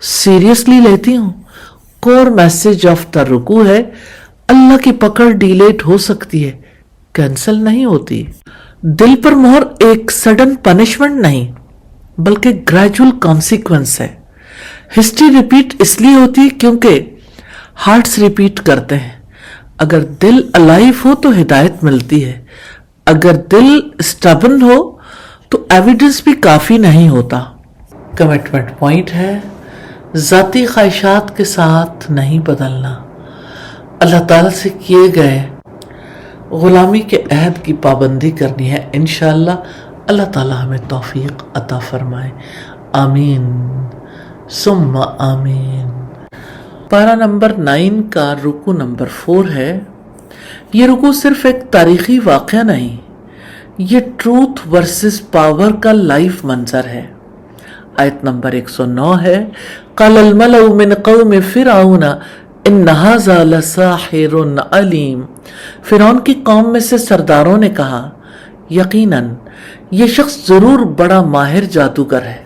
سیریسلی لیتی ہوں؟ کور میسج آف دا رکوع ہے اللہ کی پکڑ ڈیلیٹ ہو سکتی ہے، کینسل نہیں ہوتی۔ دل پر مہر ایک سڈن پنشمنٹ نہیں بلکہ گریجول کانسیکوینس ہے۔ ہسٹری ریپیٹ اس لیے ہوتی ہے کیونکہ ہارٹس ریپیٹ کرتے ہیں۔ اگر دل الائیو ہو تو ہدایت ملتی ہے، اگر دل اسٹبن ہو تو ایویڈنس بھی کافی نہیں ہوتا۔ کمٹمنٹ پوائنٹ ہے ذاتی خواہشات کے ساتھ نہیں بدلنا، اللہ تعالیٰ سے کیے گئے غلامی کے عہد کی پابندی کرنی ہے۔ انشاءاللہ اللہ تعالیٰ ہمیں توفیق عطا فرمائے، آمین ثم آمین۔ پارہ نمبر 9 کا رکوع نمبر 4 ہے۔ یہ رکوع صرف ایک تاریخی واقعہ نہیں، یہ ٹروتھ ورسز پاور کا لائف منظر ہے۔ آیت نمبر 109 ہے قال الملأ من قوم فرعون ان ھذا لساحر علیم، فرعون کی قوم میں سے سرداروں نے کہا یقیناً یہ شخص ضرور بڑا ماہر جادوگر ہے۔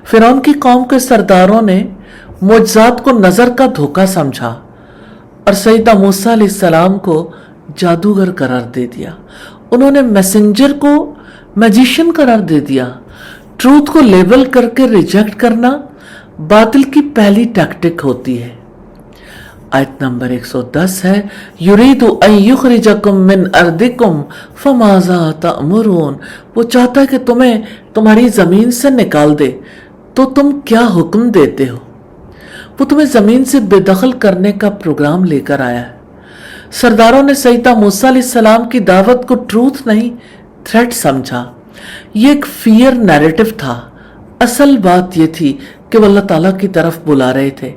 فرعون کی قوم کے سرداروں نے معجزات کو نظر کا دھوکہ سمجھا اور سیدنا موسیٰ علیہ السلام کو جادوگر قرار دے دیا۔ انہوں نے میسنجر کو میجیشین قرار دے دیا۔ ٹروتھ کو لیبل کر کے ریجیکٹ کرنا باطل کی پہلی ٹیکٹک ہوتی ہے۔ آیت نمبر 110 ہے یرید ان یخرجکم من ارضکم فماذا تأمرون، وہ چاہتا ہے کہ تمہیں تمہاری زمین سے نکال دے تو تم کیا حکم دیتے ہو؟ وہ تمہیں زمین سے بے دخل کرنے کا پروگرام لے کر آیا ہے۔ سرداروں نے سیدنا موسیٰ علیہ السلام کی دعوت کو ٹروتھ نہیں تھریٹ سمجھا۔ یہ ایک فیئر نیریٹو تھا۔ اصل بات یہ تھی کہ وہ اللہ تعالیٰ کی طرف بلا رہے تھے،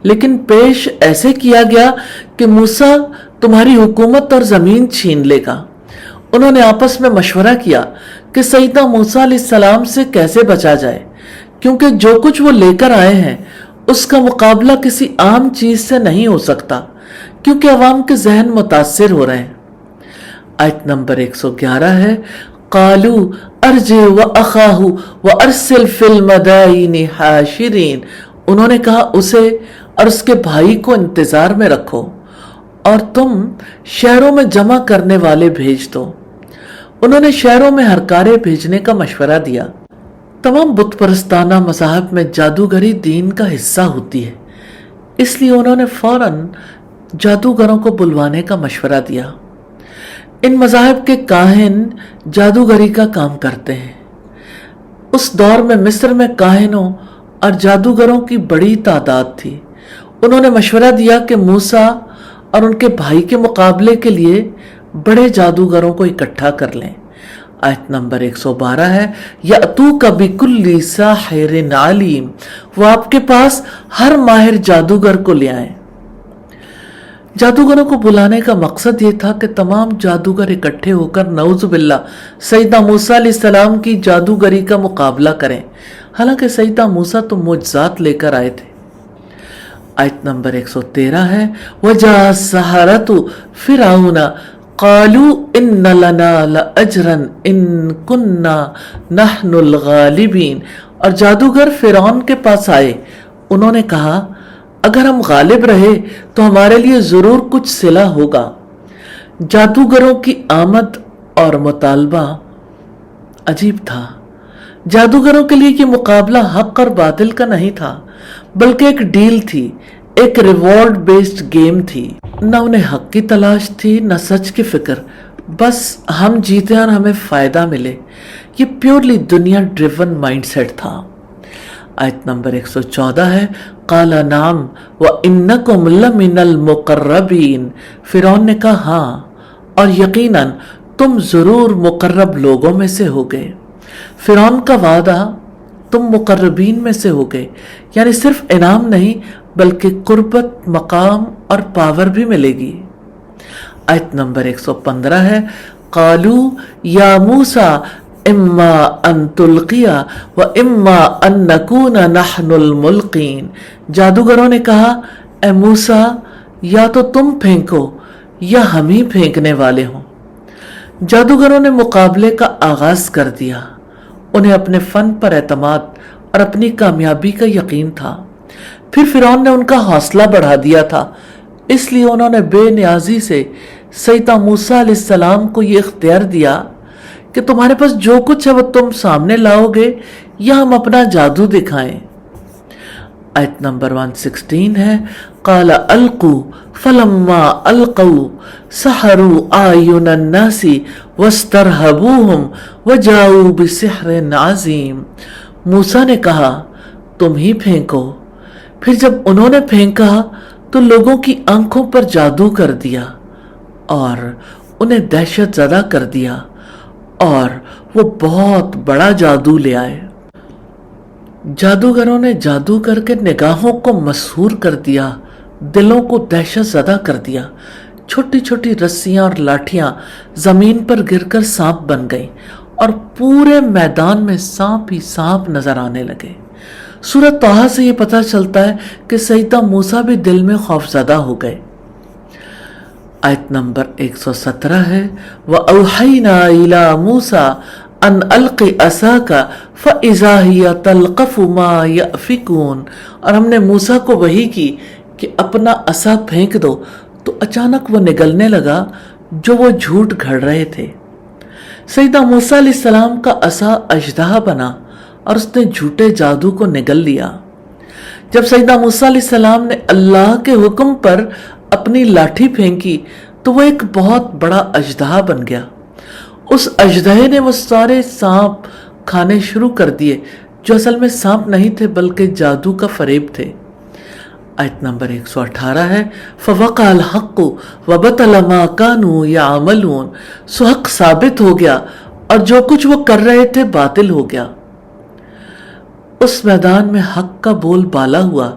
لیکن پیش ایسے کیا گیا کہ موسیٰ تمہاری حکومت اور زمین چھین لے گا۔ انہوں نے آپس میں مشورہ کیا کہ سیدنا موسیٰ علیہ السلام سے کیسے بچا جائے، کیونکہ جو کچھ وہ لے کر آئے ہیں اس کا مقابلہ کسی عام چیز سے نہیں ہو سکتا، کیونکہ عوام کے ذہن متاثر ہو رہے ہیں۔ آیت نمبر 111 ہے قالوا ارجع واخاہ وارسل فی المدائن حاشرین، انہوں نے کہا اسے اور اس کے بھائی کو انتظار میں رکھو اور تم شہروں میں جمع کرنے والے بھیج دو۔ انہوں نے شہروں میں ہرکارے بھیجنے کا مشورہ دیا۔ تمام بت پرستانہ مذاہب میں جادوگری دین کا حصہ ہوتی ہے، اس لیے انہوں نے فوراً جادوگروں کو بلوانے کا مشورہ دیا۔ ان مذاہب کے کاہن جادوگری کا کام کرتے ہیں۔ اس دور میں مصر میں کاہنوں اور جادوگروں کی بڑی تعداد تھی۔ انہوں نے مشورہ دیا کہ موسیٰ اور ان کے بھائی کے مقابلے کے لیے بڑے جادوگروں کو اکٹھا کر لیں۔ آیت نمبر 112 ہے یَأْتُوکَ بِكُلِّ سَاحِرٍ عَلِیمٍ، وہ آپ کے پاس ہر ماہر جادوگر کو لے آئیں۔ جادوگروں کو بلانے کا مقصد یہ تھا کہ تمام جادوگر اکٹھے ہو کر نعوذ باللہ سیدنا موسیٰ علیہ السلام کی جادوگری کا مقابلہ کریں، حالانکہ سیدنا موسیٰ تو معجزات لے کر آئے تھے۔ آیت نمبر 113 ہے وَجَاءَ السَّحَرَةُ فِرْعَوْنَ قَالُوا إِنَّ لَنَا لَأَجْرًا إِن كُنَّا نَحْنُ الْغَالِبِينَ، اور جادوگر فرعون کے پاس آئے، انہوں نے کہا اگر ہم غالب رہے تو ہمارے لیے ضرور کچھ صلہ ہوگا۔ جادوگروں کی آمد اور مطالبہ عجیب تھا۔ جادوگروں کے لیے یہ مقابلہ حق اور باطل کا نہیں تھا، بلکہ ایک ڈیل تھی، ایک ریوارڈ بیسڈ گیم تھی۔ نہ انہیں حق کی تلاش تھی نہ سچ کی فکر، بس ہم جیتے اور ہمیں فائدہ ملے۔ یہ پیورلی دنیا ڈریون مائنڈ سیٹ تھا۔ آیت نمبر 114 ہے قَالَ نَعَمْ وَإِنَّكُمْ لَمِنَ الْمُقَرَّبِينَ، فرعون نے کہا ہاں، اور یقیناً تم ضرور مقرب لوگوں میں سے ہو گئے۔ فرعون کا وعدہ تم مقربین میں سے ہو گئے، یعنی صرف انعام نہیں بلکہ قربت، مقام اور پاور بھی ملے گی۔ آیت نمبر 115 ہے قَالُوا يَا مُوسَىٰ اِمَّا أَن تُلْقِيَ وَإِمَّا أَن نَّكُونَ نَحْنُ الْمُلْقِينَ، جادوگروں نے کہا اے موسیٰ یا تو تم پھینکو یا ہم ہی پھینکنے والے ہوں۔ جادوگروں نے مقابلے کا آغاز کر دیا۔ انہیں اپنے فن پر اعتماد اور اپنی کامیابی کا یقین تھا۔ پھر فرعون نے ان کا حوصلہ بڑھا دیا تھا، اس لیے انہوں نے بے نیازی سے سیدنا موسیٰ علیہ السلام کو یہ اختیار دیا کہ تمہارے پاس جو کچھ ہے وہ تم سامنے لاؤ گے یا ہم اپنا جادو دکھائیں۔ آیت نمبر 116 ہے قَالَ أَلْقُوا فَلَمَّا أَلْقَوْا سَحَرُوا أَعْيُنَ النَّاسِ وَاسْتَرْهَبُوهُمْ وَجَاءُوا بِسِحْرٍ عَظِيمٍ، موسیٰ نے کہا تم ہی پھینکو۔ پھر جب انہوں نے پھینکا تو لوگوں کی آنکھوں پر جادو کر دیا اور انہیں دہشت زدہ کر دیا، اور وہ بہت بڑا جادو لے آئے۔ جادوگروں نے جادو کر کے نگاہوں کو مسحور کر دیا، دلوں کو دہشت زدہ کر دیا۔ چھوٹی چھوٹی رسیاں اور لاٹھیاں زمین پر گر کر سانپ بن گئیں اور پورے میدان میں سانپ ہی سانپ نظر آنے لگے۔ سورۃ طٰہٰ سے یہ پتہ چلتا ہے کہ سیدنا موسیٰ بھی دل میں خوف زدہ ہو گئے۔ آیت نمبر 117 ہے وَأَوْحَيْنَا إِلَىٰ مُوسَىٰ أَنْ أَلْقِ عَصَاكَ فَإِذَا هِيَ تَلْقَفُ مَا يَأْفِكُونَ، اور ہم نے موسیٰ کو وحی کی کہ اپنا عصا پھینک دو، تو اچانک وہ نگلنے لگا جو وہ جھوٹ گھڑ رہے تھے۔ سیدنا موسیٰ علیہ السلام کا عصا اژدہا بنا اور اس نے جھوٹے جادو کو نگل لیا۔ جب سیدنا موسیٰ علیہ السلام نے اللہ کے حکم پر اپنی لاٹھی پھینکی تو وہ ایک بہت بڑا اژدہا بن گیا۔ اس اژدہے نے وہ سارے سانپ کھانے شروع کر دیے جو اصل میں سانپ نہیں تھے بلکہ جادو کا فریب تھے۔ آیت نمبر 118 ہے فَوَقَعَ الْحَقُّ وَبَطَلَ مَا كَانُوا يَعْمَلُونَ، سو حق ثابت ہو گیا اور جو کچھ وہ کر رہے تھے باطل ہو گیا۔ اس میدان میں حق کا بول بالا ہوا،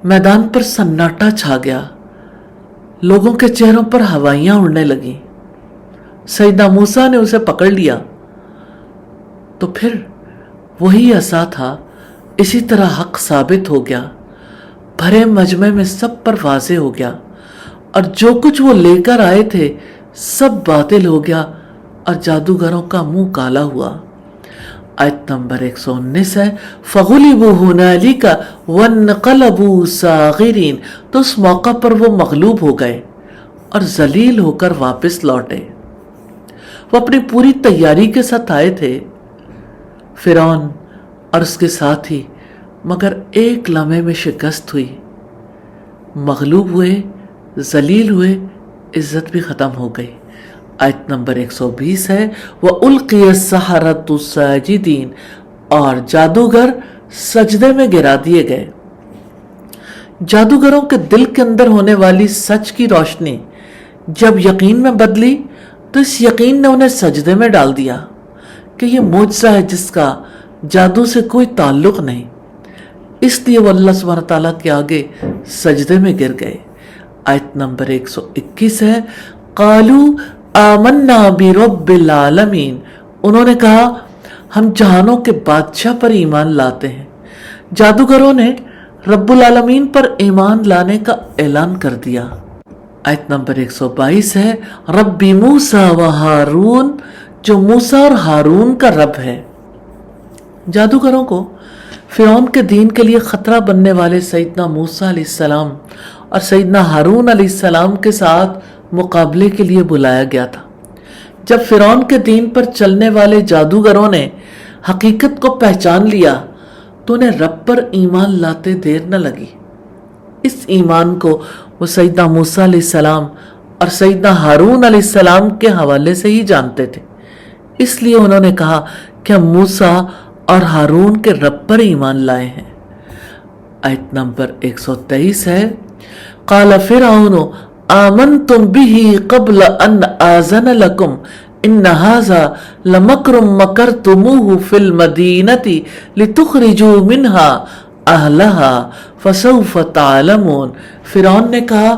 میدان پر سناٹا چھا گیا، لوگوں کے چہروں پر ہوائیاں اڑنے لگیں۔ سیدنا موسیٰ نے اسے پکڑ لیا تو پھر وہی عصا تھا، اسی طرح حق ثابت ہو گیا، بھرے مجمع میں سب پر واضح ہو گیا، اور جو کچھ وہ لے کر آئے تھے سب باطل ہو گیا اور جادوگروں کا منہ کالا ہوا۔ آیت نمبر 119 ہے فَغُلِبُوا هُنَالِكَ وَانقَلَبُوا صَاغِرِينَ، تو اس موقع پر وہ مغلوب ہو گئے اور ذلیل ہو کر واپس لوٹے۔ وہ اپنی پوری تیاری کے ساتھ آئے تھے، فرعون اور اس کے ساتھی، مگر ایک لمحے میں شکست ہوئی، مغلوب ہوئے، ذلیل ہوئے، عزت بھی ختم ہو گئی۔ آیت نمبر 120 ہے وَأُلْقِيَ السَّحَرَةُ سَاجِدِينَ، اور جادوگر سجدے میں گرا دیے گئے۔ جادوگروں کے دل کے اندر ہونے والی سچ کی روشنی جب یقین میں بدلی تو اس یقین نے انہیں سجدے میں ڈال دیا کہ یہ معجزہ ہے جس کا جادو سے کوئی تعلق نہیں، اس لیے وہ اللہ سبحانہ تعالیٰ کے آگے سجدے میں گر گئے۔ آیت نمبر 121 ہے، قالوا آمنا برب العالمین، انہوں نے کہا ہم جہانوں کے بادشاہ پر ایمان لاتے ہیں۔ جادوگروں نے رب العالمین پر ایمان لانے کا اعلان کر دیا۔ آیت نمبر 122 ہے، رب موسیٰ و ہارون، جو موسیٰ اور ہارون کا رب ہے۔ جادوگروں کو فرعون کے دین کے لیے خطرہ بننے والے سیدنا موسیٰ علیہ السلام اور سیدنا ہارون علیہ السلام کے ساتھ مقابلے کے لیے بلایا گیا تھا۔ جب فرعون کے دین پر چلنے والے جادوگروں نے حقیقت کو پہچان لیا تو انہیں رب پر ایمان لاتے دیر نہ لگی۔ اس ایمان کو وہ سیدنا موسیٰ علیہ السلام اور سیدنا ہارون علیہ السلام کے حوالے سے ہی جانتے تھے، اس لیے انہوں نے کہا کہ ہم موسیٰ اور ہارون کے رب پر ایمان لائے ہیں۔ آیت نمبر 123 ہے، قال فرعون آمنتم به قبل ان آذن لكم ان هذا لمکر مکرتموه فی المدینة لتخرجوا منها اہلها فسوف تعلمون۔ فرعون نے کہا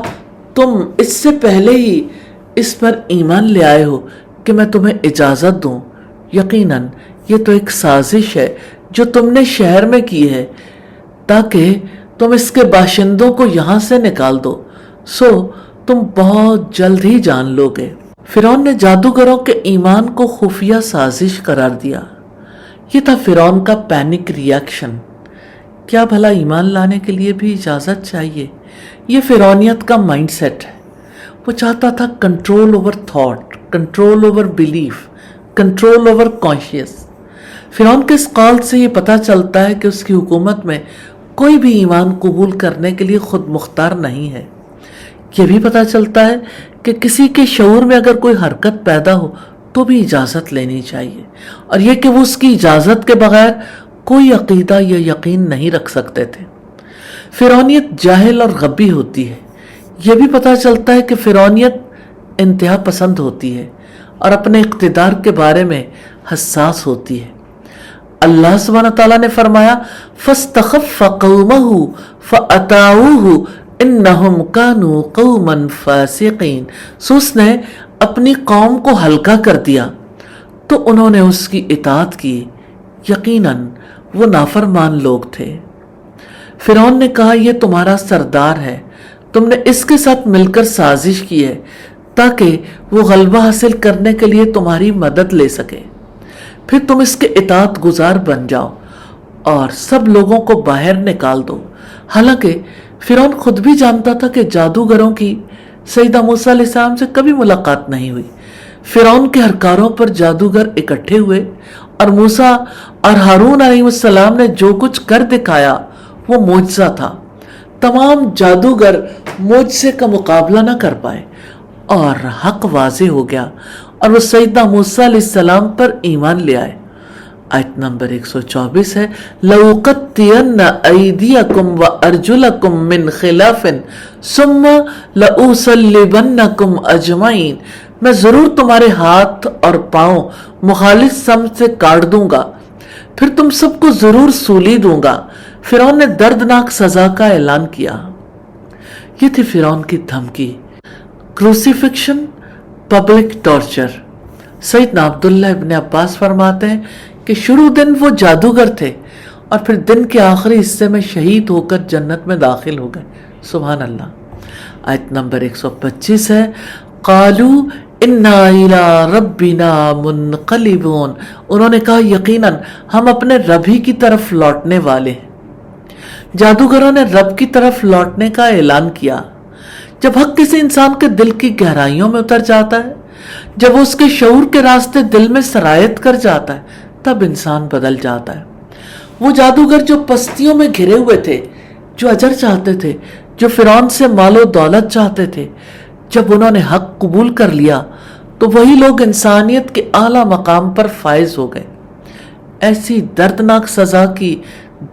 تم اس سے پہلے ہی اس پر ایمان لے آئے ہو کہ میں تمہیں اجازت دوں، یقیناً یہ تو ایک سازش ہے جو تم نے شہر میں کی ہے تاکہ تم اس کے باشندوں کو یہاں سے نکال دو، سو تم بہت جلد ہی جان لو گے۔ فرعون نے جادوگروں کے ایمان کو خفیہ سازش قرار دیا۔ یہ تھا فرعون کا پینک ری ایکشن۔ کیا بھلا ایمان لانے کے لیے بھی اجازت چاہیے؟ یہ فرعونیت کا مائنڈ سیٹ ہے۔ وہ چاہتا تھا control over thought, control over belief, control over conscious. فرعون کے اس قول سے یہ پتہ چلتا ہے کہ اس کی حکومت میں کوئی بھی ایمان قبول کرنے کے لیے خود مختار نہیں ہے۔ یہ بھی پتہ چلتا ہے کہ کسی کے شعور میں اگر کوئی حرکت پیدا ہو تو بھی اجازت لینی چاہیے، اور یہ کہ وہ اس کی اجازت کے بغیر کوئی عقیدہ یا یقین نہیں رکھ سکتے تھے۔ فرعونیت جاہل اور غبی ہوتی ہے۔ یہ بھی پتہ چلتا ہے کہ فرعونیت انتہا پسند ہوتی ہے اور اپنے اقتدار کے بارے میں حساس ہوتی ہے۔ اللہ سبحانہ تعالیٰ نے فرمایا فَاسْتَخَفَّ قَوْمَهُ فَأَطَاعُوهُ إِنَّهُمْ كَانُوا قَوْمًا فَاسِقِينَ، سو اس نے اپنی قوم کو ہلکا کر دیا تو انہوں نے اس کی اطاعت کی، یقیناً وہ نافرمان لوگ تھے۔ فرعون نے کہا یہ تمہارا سردار ہے، تم نے اس کے ساتھ مل کر سازش کی ہے تاکہ وہ غلبہ حاصل کرنے کے لیے تمہاری مدد لے سکے، پھر تم اس کے اطاعت گزار بن جاؤ اور سب لوگوں کو باہر نکال دو۔ حالانکہ فرعون خود بھی جانتا تھا کہ جادوگروں کی سیدنا موسیٰ علیہ السلام سے کبھی ملاقات نہیں ہوئی۔ فرعون کے ہرکاروں پر جادوگر اکٹھے ہوئے اور موسیٰ اور ہارون علیہ السلام نے جو کچھ کر دکھایا وہ معجزہ تھا۔ تمام جادوگر معجزے کا مقابلہ نہ کر پائے اور حق واضح ہو گیا اور وہ سیدنا موسیٰ علیہ السلام پر ایمان لے آئے۔ آیت نمبر 124 ہے، لَأُقَطِّعَنَّ أَيْدِيَكُمْ وَأَرْجُلَكُمْ مِنْ خِلَافٍ ثُمَّ لَأُصَلِّبَنَّكُمْ أَجْمَعِينَ، میں ضرور تمہارے ہاتھ اور پاؤں مخالف سمت سے کاٹ دوں گا، پھر تم سب کو ضرور سولی دوں گا۔ فرعون نے دردناک سزا کا اعلان کیا۔ یہ تھی فرعون کی دھمکی، کروسیفکشن، پبلک ٹارچر۔ سیدنا عبداللہ ابن عباس فرماتے ہیں کہ شروع دن وہ جادوگر تھے اور پھر دن کے آخری حصے میں شہید ہو کر جنت میں داخل ہو گئے۔ سبحان اللہ۔ آیت نمبر 125 ہے، قالوا انا الی ربنا منقلبون، انہوں نے کہا یقیناً ہم اپنے رب ہی کی طرف لوٹنے والے ہیں۔ جادوگروں نے رب کی طرف لوٹنے کا اعلان کیا۔ جب حق کسی انسان کے دل کی گہرائیوں میں اتر جاتا ہے، جب وہ اس کے شعور کے راستے دل میں سرایت کر جاتا ہے، تب انسان بدل جاتا ہے۔ وہ جادوگر جو پستیوں میں گھرے ہوئے تھے، جو اجر چاہتے تھے، جو فرعون سے مال و دولت چاہتے تھے، جب انہوں نے حق قبول کر لیا تو وہی لوگ انسانیت کے اعلیٰ مقام پر فائز ہو گئے۔ ایسی دردناک سزا کی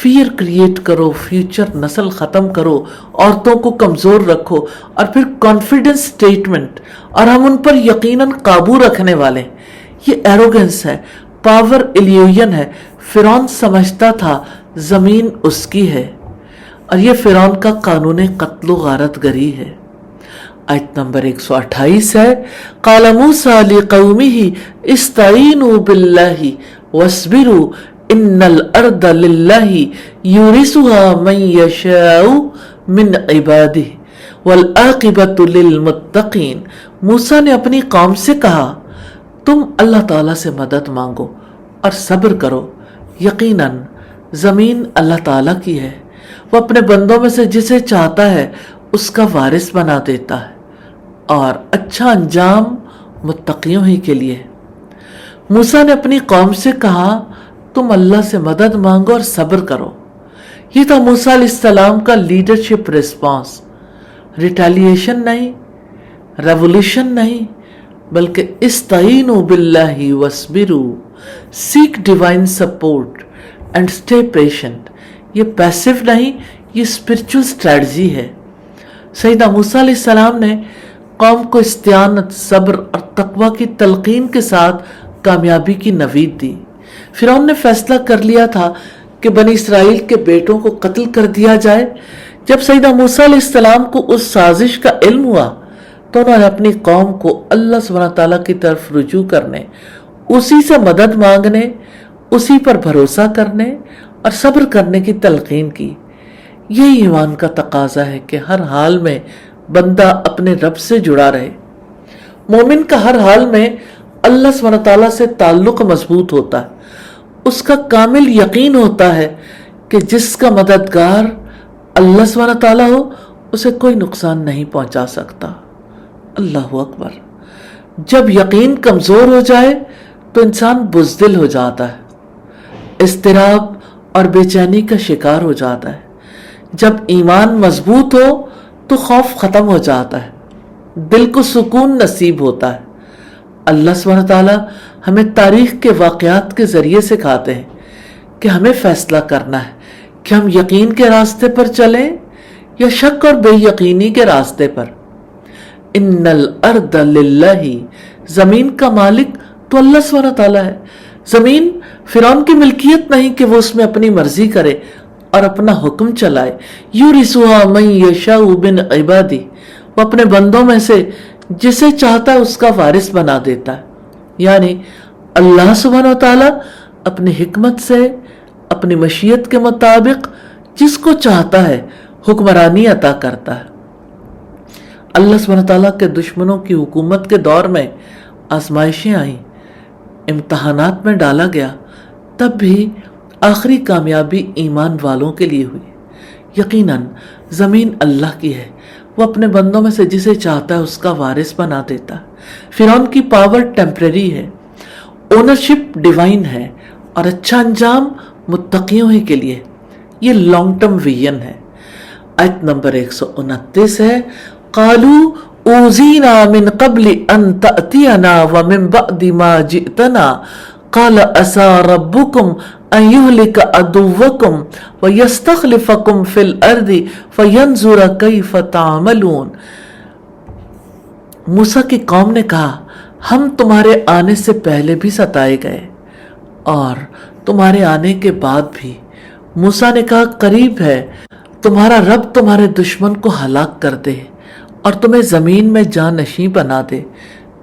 فیئر کریٹ کرو، فیوچر نسل ختم کرو، عورتوں کو کمزور رکھو، اور پھر کانفیڈنس سٹیٹمنٹ، اور ہم ان پر یقیناً قابو رکھنے والے ہیں۔ یہ ایروگنس ہے، پاور ایلیوژن ہے۔ فرعون سمجھتا تھا زمین اس کی ہے، اور یہ فرعون کا قانون قتل و غارت گری ہے۔ آیت نمبر 128 ہے، قال موسیٰ لقومہ استعینوا باللہ واصبروا ان الارض للہ یورثها من یشاء من عبادہ والعاقبۃ للمتقین۔ موسیٰ نے اپنی قوم سے کہا تم اللہ تعالیٰ سے مدد مانگو اور صبر کرو، یقیناً زمین اللہ تعالیٰ کی ہے، وہ اپنے بندوں میں سے جسے چاہتا ہے اس کا وارث بنا دیتا ہے، اور اچھا انجام متقیوں ہی کے لیے۔ موسیٰ نے اپنی قوم سے کہا تم اللہ سے مدد مانگو اور صبر کرو۔ یہ تھا موسیٰ علیہ السلام کا لیڈرشپ ریسپانس، ریٹیلیشن نہیں، ریولیوشن نہیں، بلکہ استعینوا باللہ واصبروا، seek divine support and stay patient. یہ پیسو نہیں، یہ اسپرچل اسٹریٹجی ہے۔ سیدنا موسیٰ علیہ السلام نے قوم کو استعانت، صبر اور تقوی کی تلقین کے ساتھ کامیابی کی نوید دی۔ فرعون نے فیصلہ کر لیا تھا کہ بنی اسرائیل کے بیٹوں کو قتل کر دیا جائے۔ جب سیدنا موسیٰ علیہ السلام کو اس سازش کا علم ہوا تو انہوں نے اپنی قوم کو اللہ سبحانہ تعالیٰ کی طرف رجوع کرنے، اسی سے مدد مانگنے، اسی پر بھروسہ کرنے اور صبر کرنے کی تلقین کی۔ یہی ایمان کا تقاضا ہے کہ ہر حال میں بندہ اپنے رب سے جڑا رہے۔ مومن کا ہر حال میں اللہ سبحانہ تعالیٰ سے تعلق مضبوط ہوتا ہے، اس کا کامل یقین ہوتا ہے کہ جس کا مددگار اللہ سبحانہ تعالیٰ ہو اسے کوئی نقصان نہیں پہنچا سکتا۔ اللہ اکبر۔ جب یقین کمزور ہو جائے تو انسان بزدل ہو جاتا ہے، اضطراب اور بے چینی کا شکار ہو جاتا ہے۔ جب ایمان مضبوط ہو تو خوف ختم ہو جاتا ہے، دل کو سکون نصیب ہوتا ہے۔ اللہ سبحانہ تعالیٰ ہمیں تاریخ کے واقعات کے ذریعے سکھاتے ہیں کہ ہمیں فیصلہ کرنا ہے کہ ہم یقین کے راستے پر چلیں یا شک اور بے یقینی کے راستے پر۔ ان الارض للہ، زمین کا مالک تو اللہ سبحانہ تعالیٰ ہے۔ زمین فرعون کی ملکیت نہیں کہ وہ اس میں اپنی مرضی کرے اور اپنا حکم چلائے۔ یورثها من یشاء من عبادہ، وہ اپنے بندوں میں سے جسے چاہتا ہے اس کا وارث بنا دیتا ہے۔ یعنی اللہ سبحانہ تعالیٰ اپنی حکمت سے، اپنی مشیت کے مطابق جس کو چاہتا ہے حکمرانی عطا کرتا ہے۔ اللہ سبحانہ تعالیٰ کے دشمنوں کی حکومت کے دور میں آزمائشیں آئیں، امتحانات میں ڈالا گیا، تب بھی آخری کامیابی ایمان والوں کے لیے ہوئی۔ یقیناً زمین اللہ کی ہے، وہ اپنے بندوں میں سے جسے چاہتا ہے اس کا وارث بنا دیتا ہے۔ فرعون کی پاور ٹیمپریری ہے، اونرشپ ڈیوائن ہے، اور اچھا انجام متقیوں ہی کے لیے۔ یہ لانگ ٹرم ویژن ہے۔ آیت نمبر 129 ہے، قالوا اوذینا من قبل ان تأتینا ومن بعد ما جئتنا قال عسى ربكم ان يهلك عدوكم ويستخلفكم في الارض فينظر كيف تعملون۔ موسیٰ کی قوم نے کہا ہم تمہارے آنے سے پہلے بھی ستائے گئے اور تمہارے آنے کے بعد بھی۔ موسیٰ نے کہا قریب ہے تمہارا رب تمہارے دشمن کو ہلاک کر دے اور تمہیں زمین میں جانشین بنا دے،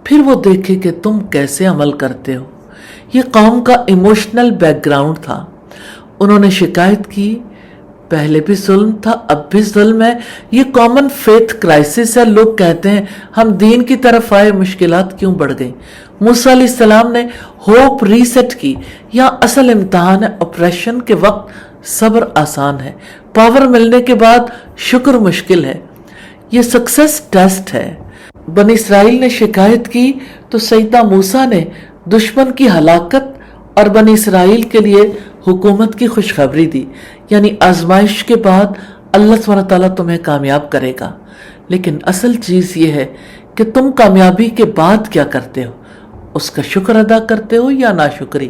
پھر وہ دیکھے کہ تم کیسے عمل کرتے ہو۔ یہ قوم کا ایموشنل بیک گراؤنڈ تھا۔ انہوں نے شکایت کی، پہلے بھی ظلم تھا، اب بھی ظلم ہے۔ یہ کامن فیتھ کرائسس ہے۔ لوگ کہتے ہیں ہم دین کی طرف آئے، مشکلات کیوں بڑھ گئیں؟ موسیٰ علیہ السلام نے ہوپ ریسیٹ کی۔ یہاں اصل امتحان ہے اپریشن کے وقت صبر آسان ہے، پاور ملنے کے بعد شکر مشکل ہے۔ یہ سکسس ٹیسٹ ہے۔ بنی اسرائیل نے شکایت کی تو سیدنا موسیٰ نے دشمن کی ہلاکت اور بنی اسرائیل کے لیے حکومت کی خوشخبری دی، یعنی آزمائش کے بعد اللہ سبحانہ تعالیٰ تمہیں کامیاب کرے گا۔ لیکن اصل چیز یہ ہے کہ تم کامیابی کے بعد کیا کرتے ہو، اس کا شکر ادا کرتے ہو یا ناشکری۔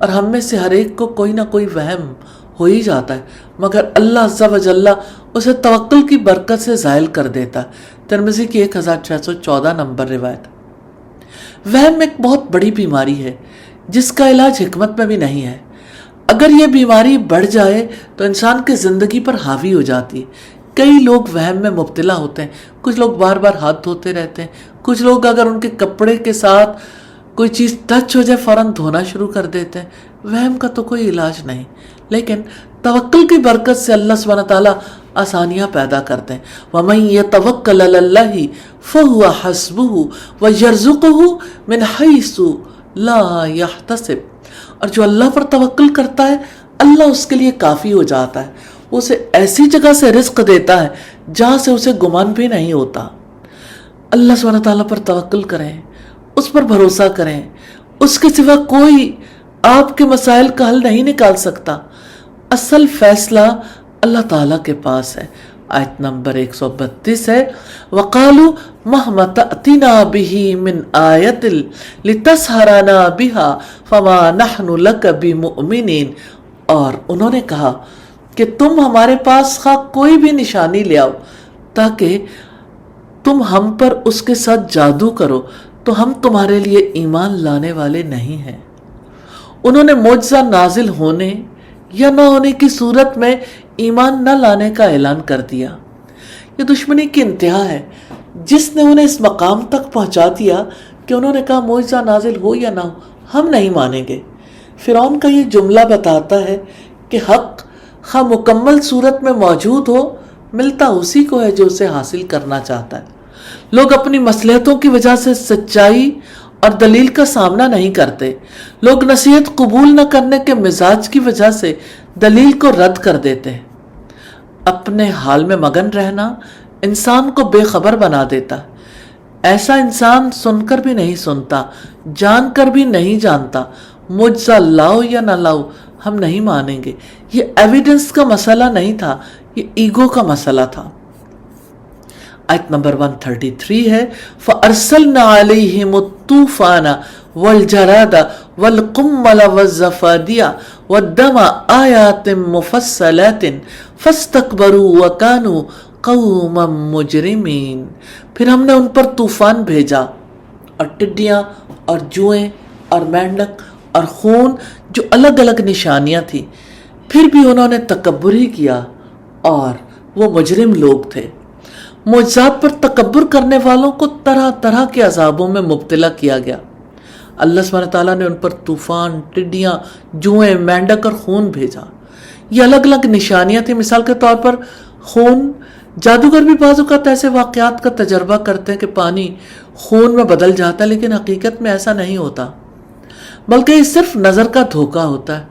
اور ہم میں سے ہر ایک کو کوئی نہ کوئی وہم ہو ہی جاتا ہے، مگر اللہ عز و جل اسے توکل کی برکت سے زائل کر دیتا ہے۔ ترمذی کی 1614 نمبر روایت۔ وہم ایک بہت بڑی بیماری ہے جس کا علاج حکمت میں بھی نہیں ہے۔ اگر یہ بیماری بڑھ جائے تو انسان کی زندگی پر حاوی ہو جاتی ہے۔ کئی لوگ وہم میں مبتلا ہوتے ہیں، کچھ لوگ بار بار ہاتھ دھوتے رہتے ہیں، کچھ لوگ اگر ان کے کپڑے کے ساتھ کوئی چیز ٹچ ہو جائے فوراً دھونا شروع کر دیتے ہیں۔ وہم کا تو کوئی علاج نہیں، لیکن توکل کی برکت سے اللہ سبحانہ تعالیٰ آسانیاں پیدا کرتے ہیں۔ وَمَن يَتَوَكَّلْ عَلَى اللَّهِ فَهُوَ حَسْبُهُ وَيَرْزُقُهُ مِنْ حَيْثُ لَا يَحْتَسِبُ، اور جو اللہ پر توکل کرتا ہے اللہ اس کے لیے کافی ہو جاتا ہے، وہ اسے ایسی جگہ سے رزق دیتا ہے جہاں سے اسے گمان بھی نہیں ہوتا۔ اللہ سبحانہ تعالیٰ پر توکل کریں، اس پر بھروسہ کریں، اس کے سوا کوئی آپ کے مسائل کا حل نہیں نکال سکتا۔ اصل فیصلہ اللہ تعالیٰ کے پاس ہے۔ آیت نمبر 132 ہے، وَقَالُوا مَهْمَ تَأْتِنَا بِهِ مِنْ آیَةٍ لِتَسْحَرَنَا بِهَا فَمَا نَحْنُ لَكَ بِمُؤْمِنِينَ، اور انہوں نے کہا کہ تم ہمارے پاس خواہ کوئی بھی نشانی لے آؤ تاکہ تم ہم پر اس کے ساتھ جادو کرو تو ہم تمہارے لیے ایمان لانے والے نہیں ہیں۔ انہوں نے معجزہ نازل ہونے یا نہ ہونے کی صورت میں ایمان نہ لانے کا اعلان کر دیا۔ یہ دشمنی کی انتہا ہے جس نے انہیں اس مقام تک پہنچا دیا کہ انہوں نے کہا معجزہ نازل ہو یا نہ ہو ہم نہیں مانیں گے۔ فرعون کا یہ جملہ بتاتا ہے کہ حق خواہ مکمل صورت میں موجود ہو ملتا اسی کو ہے جو اسے حاصل کرنا چاہتا ہے۔ لوگ اپنی مصلحتوں کی وجہ سے سچائی اور دلیل کا سامنا نہیں کرتے۔ لوگ نصیحت قبول نہ کرنے کے مزاج کی وجہ سے دلیل کو رد کر دیتے ہیں۔ اپنے حال میں مگن رہنا انسان کو بے خبر بنا دیتا ہے۔ ایسا انسان سن کر بھی نہیں سنتا، جان کر بھی نہیں جانتا۔ معجزہ لاؤ یا نہ لاؤ ہم نہیں مانیں گے۔ یہ ایویڈنس کا مسئلہ نہیں تھا، یہ ایگو کا مسئلہ تھا۔ آیت نمبر 133 ہے، فَأَرْسَلْنَا عَلَيْهِمُ الطُّوفَانَ وَالْجَرَادَ وَالْقُمَّلَ وَالزَّفَادِيَ وَالدَّمَ آيَاتٍ مُفَصَّلَاتٍ فَاسْتَكْبَرُوا وَكَانُوا قَوْمًا مُجْرِمِينَ۔ پھر ہم نے ان پر طوفان بھیجا اور ٹڈیاں اور جوئیں اور مینڈک اور خون جو الگ الگ نشانیاں تھیں، پھر بھی انہوں نے تکبر ہی کیا اور وہ مجرم لوگ تھے۔ معجزات پر تکبر کرنے والوں کو طرح طرح کے عذابوں میں مبتلا کیا گیا۔ اللہ سبحانہ تعالیٰ نے ان پر طوفان، ٹڈیاں، جوئیں، مینڈک اور خون بھیجا۔ یہ الگ الگ نشانیاں تھیں۔ مثال کے طور پر خون، جادوگر بھی بعض اوقات ایسے واقعات کا تجربہ کرتے ہیں کہ پانی خون میں بدل جاتا ہے، لیکن حقیقت میں ایسا نہیں ہوتا، بلکہ یہ صرف نظر کا دھوکہ ہوتا ہے۔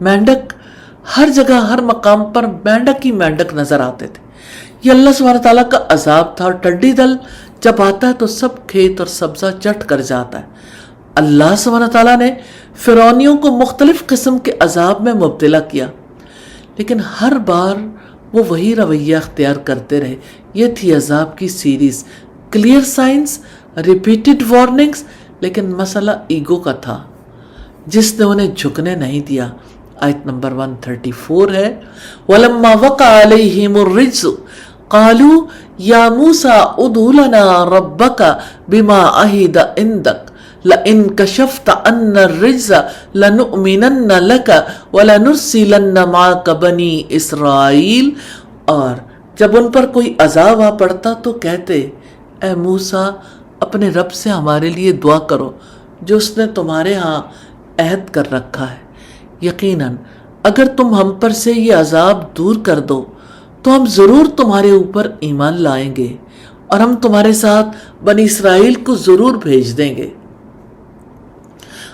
مینڈک ہر جگہ ہر مقام پر مینڈک ہی مینڈک نظر آتے تھے۔ یہ اللہ سبحانہ تعالیٰ کا عذاب تھا، اور ٹڈی دل جب آتا ہے تو سب کھیت اور سبزہ چٹ کر جاتا ہے۔ اللہ سبحانہ تعالیٰ نے فرعونیوں کو مختلف قسم کے عذاب میں مبتلا کیا، لیکن ہر بار وہ وہی رویہ اختیار کرتے رہے۔ یہ تھی عذاب کی series, clear science, repeated warnings, لیکن مسئلہ ایگو کا تھا جس نے انہیں جھکنے نہیں دیا۔ آیت نمبر 134 ہے، وَلَمَّا وَقَعَ عَلَيْهِمُ الرِّجْزُ قَالُوا يَا مُوسَىٰ ادْعُ لَنَا رَبَّكَ بِمَا عَهِدَ عِندَكَ لَئِن كَشَفْتَ عَنَّا الرِّجْزَ لَنُؤْمِنَنَّ لَكَ وَلَنُرْسِلَنَّ مَعَكَ بَنِي اسرائیل۔ اور جب ان پر کوئی عذاب آ پڑتا تو کہتے، اے موسیٰ اپنے رب سے ہمارے لیے دعا کرو جو اس نے تمہارے ہاں عہد کر رکھا ہے۔ یقیناً اگر تم ہم پر سے یہ عذاب دور کر دو تو ہم ضرور تمہارے اوپر ایمان لائیں گے، اور ہم تمہارے ساتھ بنی اسرائیل کو ضرور بھیج دیں گے۔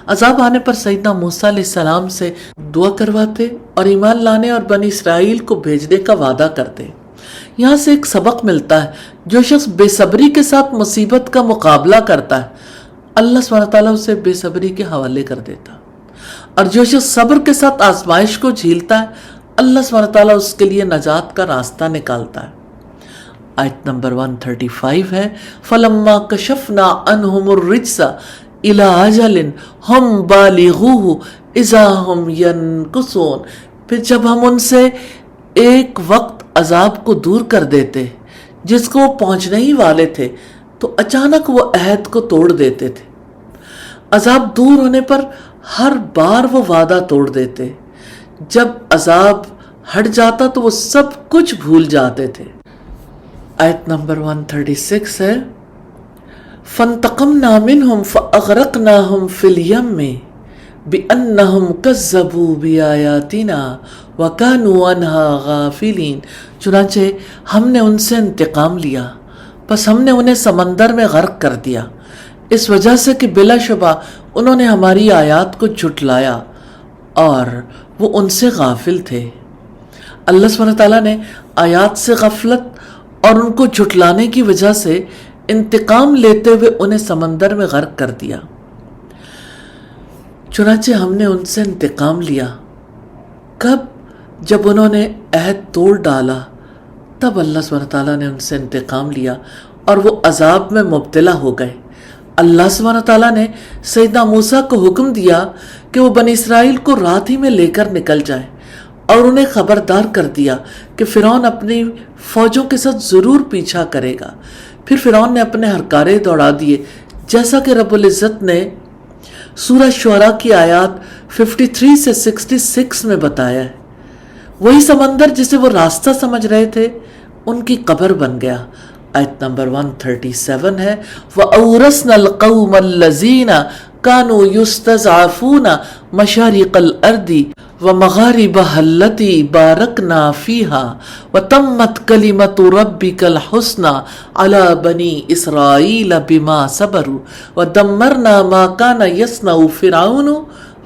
عذاب آنے پر سیدنا موسیٰ علیہ السلام سے دعا کرواتے اور ایمان لانے اور بنی اسرائیل کو بھیجنے کا وعدہ کرتے۔ یہاں سے ایک سبق ملتا ہے، جو شخص بے صبری کے ساتھ مصیبت کا مقابلہ کرتا ہے اللہ سبحانہ تعالیٰ اسے بے صبری کے حوالے کر دیتا، اور جو شخص صبر کے ساتھ آزمائش کو جھیلتا ہے اللہ سبحانہ تعالیٰ اس کے لیے نجات کا راستہ نکالتا ہے۔ آیت نمبر 135 ہے، فَلَمَّا كَشَفْنَا عَنْهُمُ الرِّجْزَ إِلَىٰ أَجَلٍ هُمْ بَالِغُوهُ اذا ہم ینکثون، پھر جب ہم ان سے ایک وقت عذاب کو دور کر دیتے جس کو وہ پہنچنے ہی والے تھے تو اچانک وہ عہد کو توڑ دیتے تھے۔ عذاب دور ہونے پر ہر بار وہ وعدہ توڑ دیتے، جب عذاب ہٹ جاتا تو وہ سب کچھ بھول جاتے تھے۔ آیت نمبر 136 ہے فَانْتَقَمْنَا مِنْهُمْ فَأَغْرَقْنَاهُمْ فِي الْيَمِّ بِأَنَّهُمْ كَذَّبُوا بِآيَاتِنَا وَكَانُوا عَنْهَا غَافِلِينَ، چنانچہ ہم نے ان سے انتقام لیا، بس ہم نے انہیں سمندر میں غرق کر دیا اس وجہ سے کہ بلا شبہ انہوں نے ہماری آیات کو جھٹلایا اور وہ ان سے غافل تھے۔ اللہ سبحانہ تعالیٰ نے آیات سے غفلت اور ان کو جھٹلانے کی وجہ سے انتقام لیتے ہوئے انہیں سمندر میں غرق کر دیا۔ چنانچہ ہم نے ان سے انتقام لیا، کب؟ جب انہوں نے عہد توڑ ڈالا، تب اللہ سبحانہ تعالیٰ نے ان سے انتقام لیا اور وہ عذاب میں مبتلا ہو گئے۔ اللہ سبحانہ تعالیٰ نے سیدنا موسیٰ کو حکم دیا کہ وہ بنی اسرائیل کو رات ہی میں لے کر نکل جائے اور انہیں خبردار کر دیا کہ فرعون اپنی فوجوں کے ساتھ ضرور پیچھا کرے گا۔ پھر فرعون نے اپنے ہرکارے دوڑا دیے، جیسا کہ رب العزت نے سورہ شعراء کی آیات 53 سے 66 میں بتایا ہے۔ وہی سمندر جسے وہ راستہ سمجھ رہے تھے ان کی قبر بن گیا۔ آیت نمبر 137 ہے وَأَوْرَثْنَا الْقَوْمَ الَّذِينَ كَانُوا يُسْتَضْعَفُونَ مَشَارِقَ الْأَرْضِ وَمَغَارِبَهَا الَّتِي بَارَكْنَا فِيهَا وَتَمَّتْ كَلِمَةُ رَبِّكَ الْحُسْنَى عَلَى بَنِي إِسْرَائِيلَ بِمَا صَبَرُوا وَدَمَّرْنَا مَا كَانَ يَصْنَعُ فِرْعَوْنُ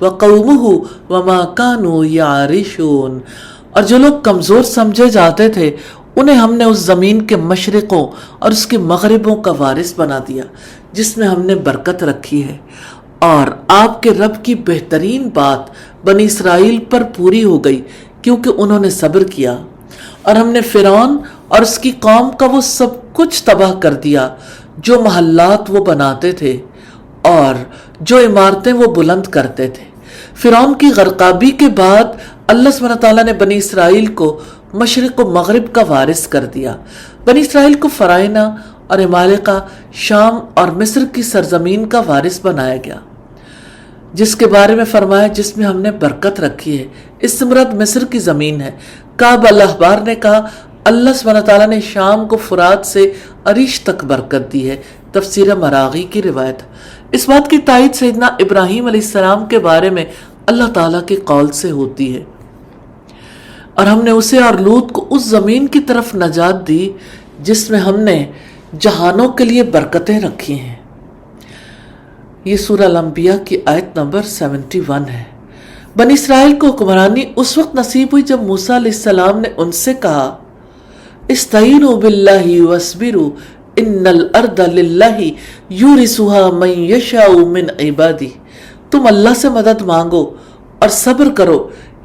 وَقَوْمُهُ وَمَا كَانُوا يَعْرِشُونَ، اور جو لوگ کمزور سمجھے جاتے تھے انہیں ہم نے اس زمین کے مشرقوں اور اس کے مغربوں کا وارث بنا دیا جس میں ہم نے برکت رکھی ہے، اور آپ کے رب کی بہترین بات بنی اسرائیل پر پوری ہو گئی کیونکہ انہوں نے صبر کیا، اور ہم نے فرعون اور اس کی قوم کا وہ سب کچھ تباہ کر دیا جو محلات وہ بناتے تھے اور جو عمارتیں وہ بلند کرتے تھے۔ فرعون کی غرقابی کے بعد اللہ سبحانہ تعالیٰ نے بنی اسرائیل کو مشرق و مغرب کا وارث کر دیا۔ بنی اسرائیل کو فرائنہ اور عمالقہ، شام اور مصر کی سرزمین کا وارث بنایا گیا، جس کے بارے میں فرمایا جس میں ہم نے برکت رکھی ہے۔ اس سے مراد مصر کی زمین ہے۔ کعب الاحبار نے کہا اللہ سبحانہ تعالیٰ نے شام کو فرات سے عریش تک برکت دی ہے، تفسیر مراغی کی روایت۔ اس بات کی تائید سیدنا ابراہیم علیہ السلام کے بارے میں اللہ تعالیٰ کے قول سے ہوتی ہے، اور ہم نے اسے اور لوط کو اس زمین کی طرف نجات دی جس میں ہم نے جہانوں کے لیے برکتیں رکھی ہیں۔ یہ سورہ الانبیاء کی آیت نمبر 71 ہے۔ بنی اسرائیل کو حکمرانی اس وقت نصیب ہوئی جب موسیٰ علیہ السلام نے ان سے کہا استعینوا باللہ واصبروا ان الارض للہ یورثها من یشاء من عبادہ، تم اللہ سے مدد مانگو اور صبر کرو،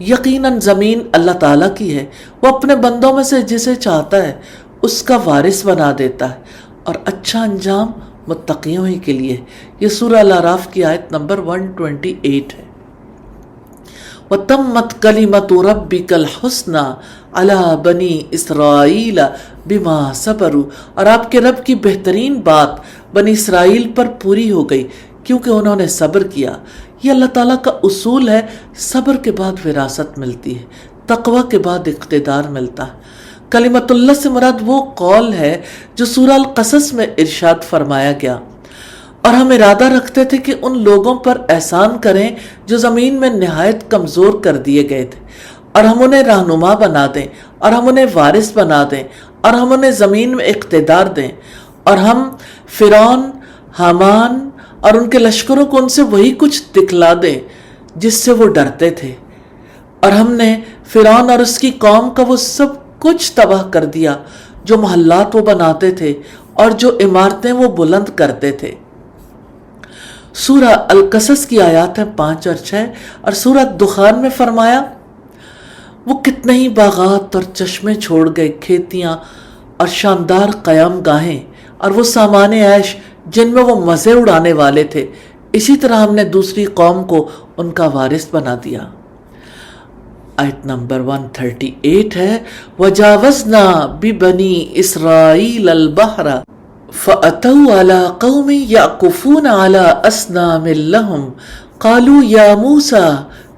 یقیناً زمین اللہ تعالیٰ کی ہے، وہ اپنے بندوں میں سے جسے چاہتا ہے اس کا وارث بنا دیتا ہے، اور اچھا انجام متقیوں ہی کے لیے۔ یہ سورہ الاعراف کی آیت نمبر 128 ہے۔ وَتَمَّتْ كَلِمَةُ رَبِّكَ الْحُسْنَى عَلَى بَنِي إِسْرَائِيلَ بِمَا صَبَرُوا، اور آپ کے رب کی بہترین بات بنی اسرائیل پر پوری ہو گئی کیونکہ انہوں نے صبر کیا۔ یہ اللہ تعالیٰ کا اصول ہے، صبر کے بعد وراثت ملتی ہے، تقوی کے بعد اقتدار ملتا ہے۔ کلمت اللہ سے مراد وہ قول ہے جو سورہ القصص میں ارشاد فرمایا گیا، اور ہم ارادہ رکھتے تھے کہ ان لوگوں پر احسان کریں جو زمین میں نہایت کمزور کر دیے گئے تھے، اور ہم انہیں رہنما بنا دیں، اور ہم انہیں وارث بنا دیں، اور ہم انہیں زمین میں اقتدار دیں، اور ہم فرعون، حامان اور ان کے لشکروں کو ان سے وہی کچھ دکھلا دیں جس سے وہ ڈرتے تھے، اور ہم نے فرعون اور اس کی قوم کا وہ سب کچھ تباہ کر دیا جو محلات وہ بناتے تھے اور جو عمارتیں وہ بلند کرتے تھے۔ سورہ القصص کی آیات ہیں 5 اور 6، اور سورہ دخان میں فرمایا وہ کتنے ہی باغات اور چشمے چھوڑ گئے، کھیتیاں اور شاندار قیام گاہیں اور وہ سامان عیش جن میں وہ مزے اڑانے والے تھے، اسی طرح ہم نے دوسری قوم کو ان کا وارث بنا دیا۔ آیت نمبر 138 ہے وَجَاوَزْنَا بِبَنِي إِسْرَائِيلَ الْبَحْرَ فَأَتَوْا عَلَى قَوْمٍ يَعْكُفُونَ عَلَى أَصْنَامٍ لَهُمْ قَالُوا يَا مُوسَى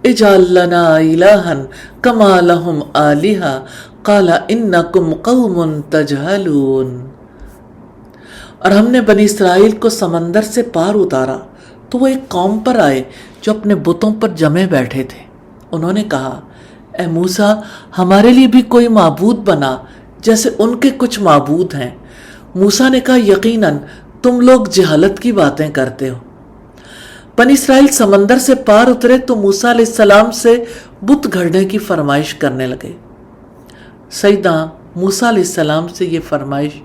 اجْعَل لَّنَا إِلَٰهًا كَمَا لَهُمْ آلِهَةٌ قَالَ إِنَّكُمْ قَوْمٌ تَجْهَلُونَ۔ اور ہم نے بنی اسرائیل کو سمندر سے پار اتارا تو وہ ایک قوم پر آئے جو اپنے بتوں پر جمے بیٹھے تھے۔ انہوں نے کہا اے موسیٰ ہمارے لیے بھی کوئی معبود بنا جیسے ان کے کچھ معبود ہیں۔ موسیٰ نے کہا یقیناً تم لوگ جہالت کی باتیں کرتے ہو۔ بنی اسرائیل سمندر سے پار اترے تو موسیٰ علیہ السلام سے بت گھڑنے کی فرمائش کرنے لگے۔ سیدنا موسیٰ علیہ السلام سے یہ فرمائش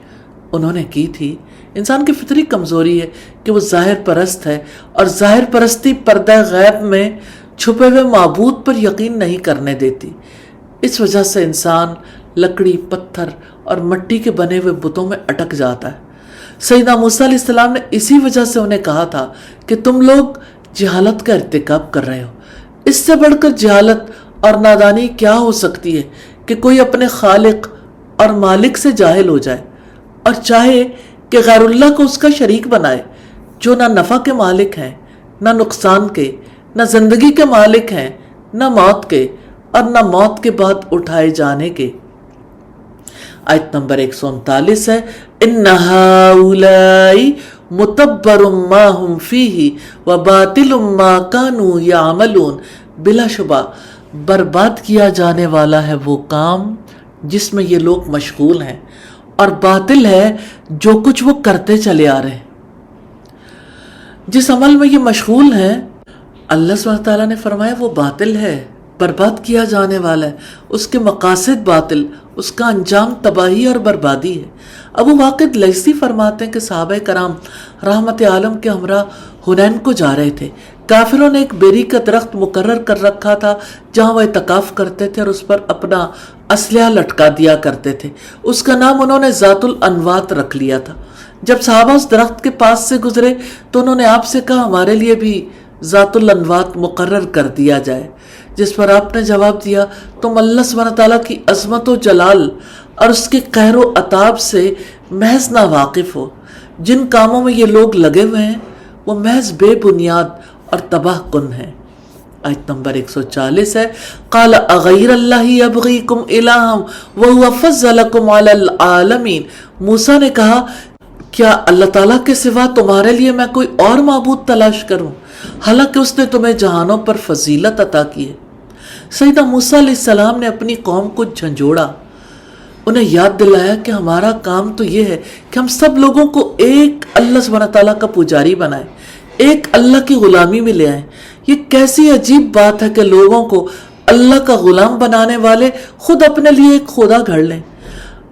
انہوں نے کی تھی۔ انسان کی فطری کمزوری ہے کہ وہ ظاہر پرست ہے، اور ظاہر پرستی پردہ غیب میں چھپے ہوئے معبود پر یقین نہیں کرنے دیتی۔ اس وجہ سے انسان لکڑی، پتھر اور مٹی کے بنے ہوئے بتوں میں اٹک جاتا ہے۔ سیدنا موسیٰ علیہ السلام نے اسی وجہ سے انہیں کہا تھا کہ تم لوگ جہالت کا ارتکاب کر رہے ہو۔ اس سے بڑھ کر جہالت اور نادانی کیا ہو سکتی ہے کہ کوئی اپنے خالق اور مالک سے جاہل ہو جائے اور چاہے کہ غیر اللہ کو اس کا شریک بنائے، جو نہ نفع کے مالک ہیں، نہ نقصان کے، نہ زندگی کے مالک ہیں، نہ موت کے، اور نہ موت کے بعد اٹھائے جانے کے۔ آیت نمبر 139 ہے اِنَّ هَٰؤُلَاءِ مُتَبَّرٌ مَّا هُمْ فِيهِ وَبَاطِلٌ مَّا كَانُوا يَعْمَلُونَ۔ بلا شبہ برباد کیا جانے والا ہے وہ کام جس میں یہ لوگ مشغول ہیں، اور باطل ہے جو کچھ وہ کرتے چلے آ رہے ہیں۔ جس عمل میں یہ مشغول ہیں اللہ سبحانہ تعالیٰ نے فرمایا وہ باطل ہے، برباد کیا جانے والا ہے، اس کے مقاصد باطل، اس کا انجام تباہی اور بربادی ہے۔ ابو واقد لیثی فرماتے ہیں کہ صحابہ کرام رحمت عالم کے ہمراہ حنین کو جا رہے تھے۔ کافروں نے ایک بیری کا درخت مقرر کر رکھا تھا جہاں وہ اعتکاف کرتے تھے اور اس پر اپنا اسلحہ لٹکا دیا کرتے تھے۔ اس کا نام انہوں نے ذات الانوات رکھ لیا تھا۔ جب صحابہ اس درخت کے پاس سے گزرے تو انہوں نے آپ سے کہا ہمارے لیے بھی ذات الانوات مقرر کر دیا جائے، جس پر آپ نے جواب دیا تم اللہ سبحانہ تعالیٰ کی عظمت و جلال اور اس کے قہر و عتاب سے محض ناواقف ہو۔ جن کاموں میں یہ لوگ لگے ہوئے ہیں وہ محض بے بنیاد اور تباہ کن ہیں۔ آیت نمبر 140 ہے قال اغیر اللہ یبغیکم الہا وہو فضلکم علی العالمین۔ موسیٰ نے کہا کیا اللہ تعالیٰ کے سوا تمہارے لیے میں کوئی اور معبود تلاش کروں، حالانکہ اس نے تمہیں جہانوں پر فضیلت عطا کی ہے۔ سیدنا موسیٰ علیہ السلام نے اپنی قوم کو جھنجھوڑا، انہیں یاد دلایا کہ ہمارا کام تو یہ ہے کہ ہم سب لوگوں کو ایک اللہ سبحانہ تعالیٰ کا پجاری بنائیں، ایک اللہ کی غلامی میں لے آئیں۔ یہ کیسی عجیب بات ہے کہ لوگوں کو اللہ کا غلام بنانے والے خود اپنے لیے ایک خدا گھڑ لیں۔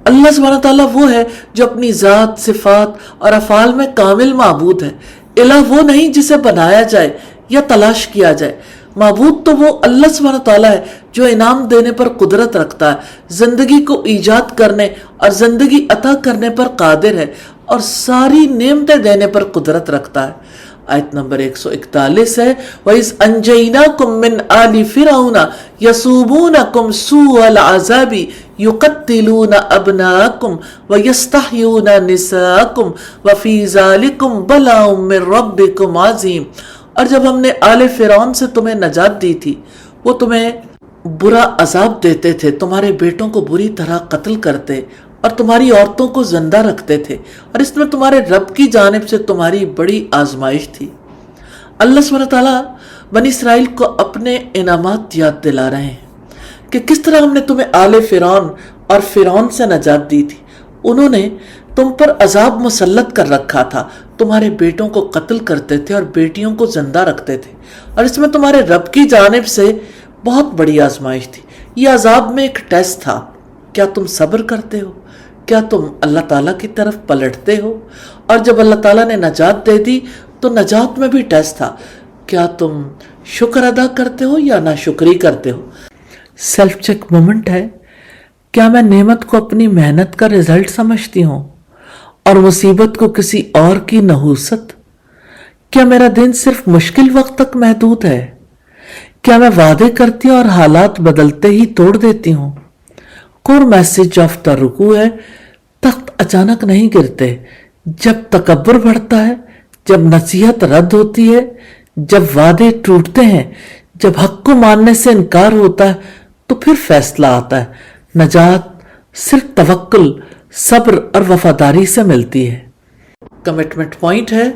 اللہ سبحانہ تعالیٰ وہ ہے جو اپنی ذات، صفات اور افعال میں کامل معبود ہے۔ الہ وہ نہیں جسے بنایا جائے یا تلاش کیا جائے۔ معبود تو وہ اللہ سبحانہ تعالیٰ ہے جو انعام دینے پر قدرت رکھتا ہے، زندگی کو ایجاد کرنے اور زندگی عطا کرنے پر قادر ہے، اور ساری نعمتیں دینے پر قدرت رکھتا ہے۔ آیت نمبر 141 ہے وَإِذْ أَنْجَيْنَاكُمْ مِنْ آلِ فِرْعَوْنَ يَسُومُونَكُمْ سُوءَ الْعَذَابِ يُقَتِّلُونَ أَبْنَاءَكُمْ وَيَسْتَحْيُونَ نِسَاءَكُمْ وَفِي ذَلِكُمْ بَلَاءٌ مِّن رَبِّكُمْ عَظِيمٌ۔ اور جب ہم نے آل فرعون سے تمہیں نجات دی تھی، وہ تمہیں برا عذاب دیتے تھے، تمہارے بیٹوں کو بری طرح قتل کرتے اور تمہاری عورتوں کو زندہ رکھتے تھے، اور اس میں تمہارے رب کی جانب سے تمہاری بڑی آزمائش تھی۔ اللہ سبحانہ تعالیٰ بنی اسرائیل کو اپنے انعامات یاد دلا رہے ہیں کہ کس طرح ہم نے تمہیں آل فرعون اور فرعون سے نجات دی تھی۔ انہوں نے تم پر عذاب مسلط کر رکھا تھا، تمہارے بیٹوں کو قتل کرتے تھے اور بیٹیوں کو زندہ رکھتے تھے، اور اس میں تمہارے رب کی جانب سے بہت بڑی آزمائش تھی۔ یہ عذاب میں ایک ٹیسٹ تھا، کیا تم صبر کرتے ہو؟ کیا تم اللہ تعالیٰ کی طرف پلٹتے ہو؟ اور جب اللہ تعالیٰ نے نجات دے دی تو نجات میں بھی ٹیسٹ تھا، کیا تم شکر ادا کرتے ہو یا ناشکری کرتے ہو؟ سیلف چیک مومنٹ ہے، کیا میں نعمت کو اپنی محنت کا رزلٹ سمجھتی ہوں اور مصیبت کو کسی اور کی نحوست؟ کیا میرا دن صرف مشکل وقت تک محدود ہے؟ کیا میں وعدے کرتی ہوں اور حالات بدلتے ہی توڑ دیتی ہوں؟ کور میسج آف دا رکوع ہے، تخت اچانک نہیں گرتے، جب تکبر بڑھتا ہے، جب نصیحت رد ہوتی ہے، جب وعدے ٹوٹتے ہیں، جب حق کو ماننے سے انکار ہوتا ہے، تو پھر فیصلہ آتا ہے۔ نجات صرف توکل، صبر اور وفاداری سے ملتی ہے۔ کمٹمنٹ پوائنٹ ہے،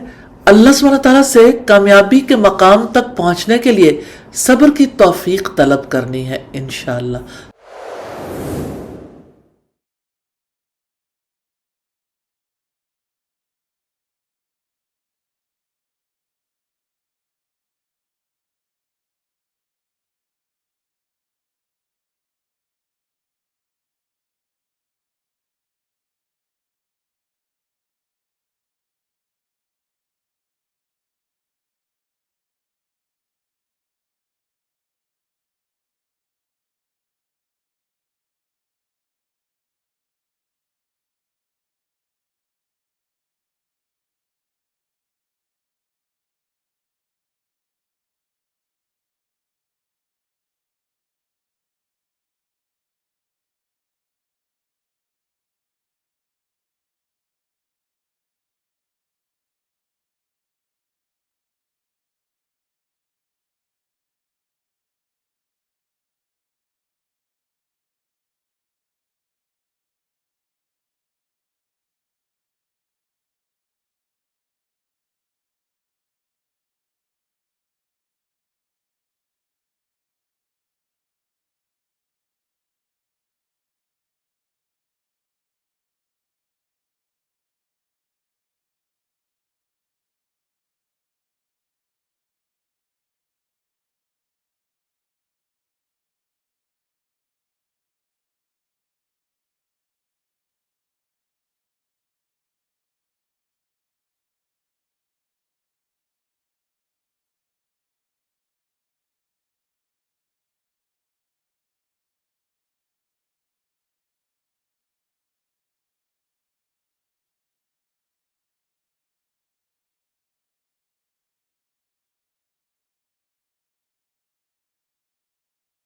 اللہ سبحانہ تعالیٰ سے کامیابی کے مقام تک پہنچنے کے لیے صبر کی توفیق طلب کرنی ہے انشاءاللہ۔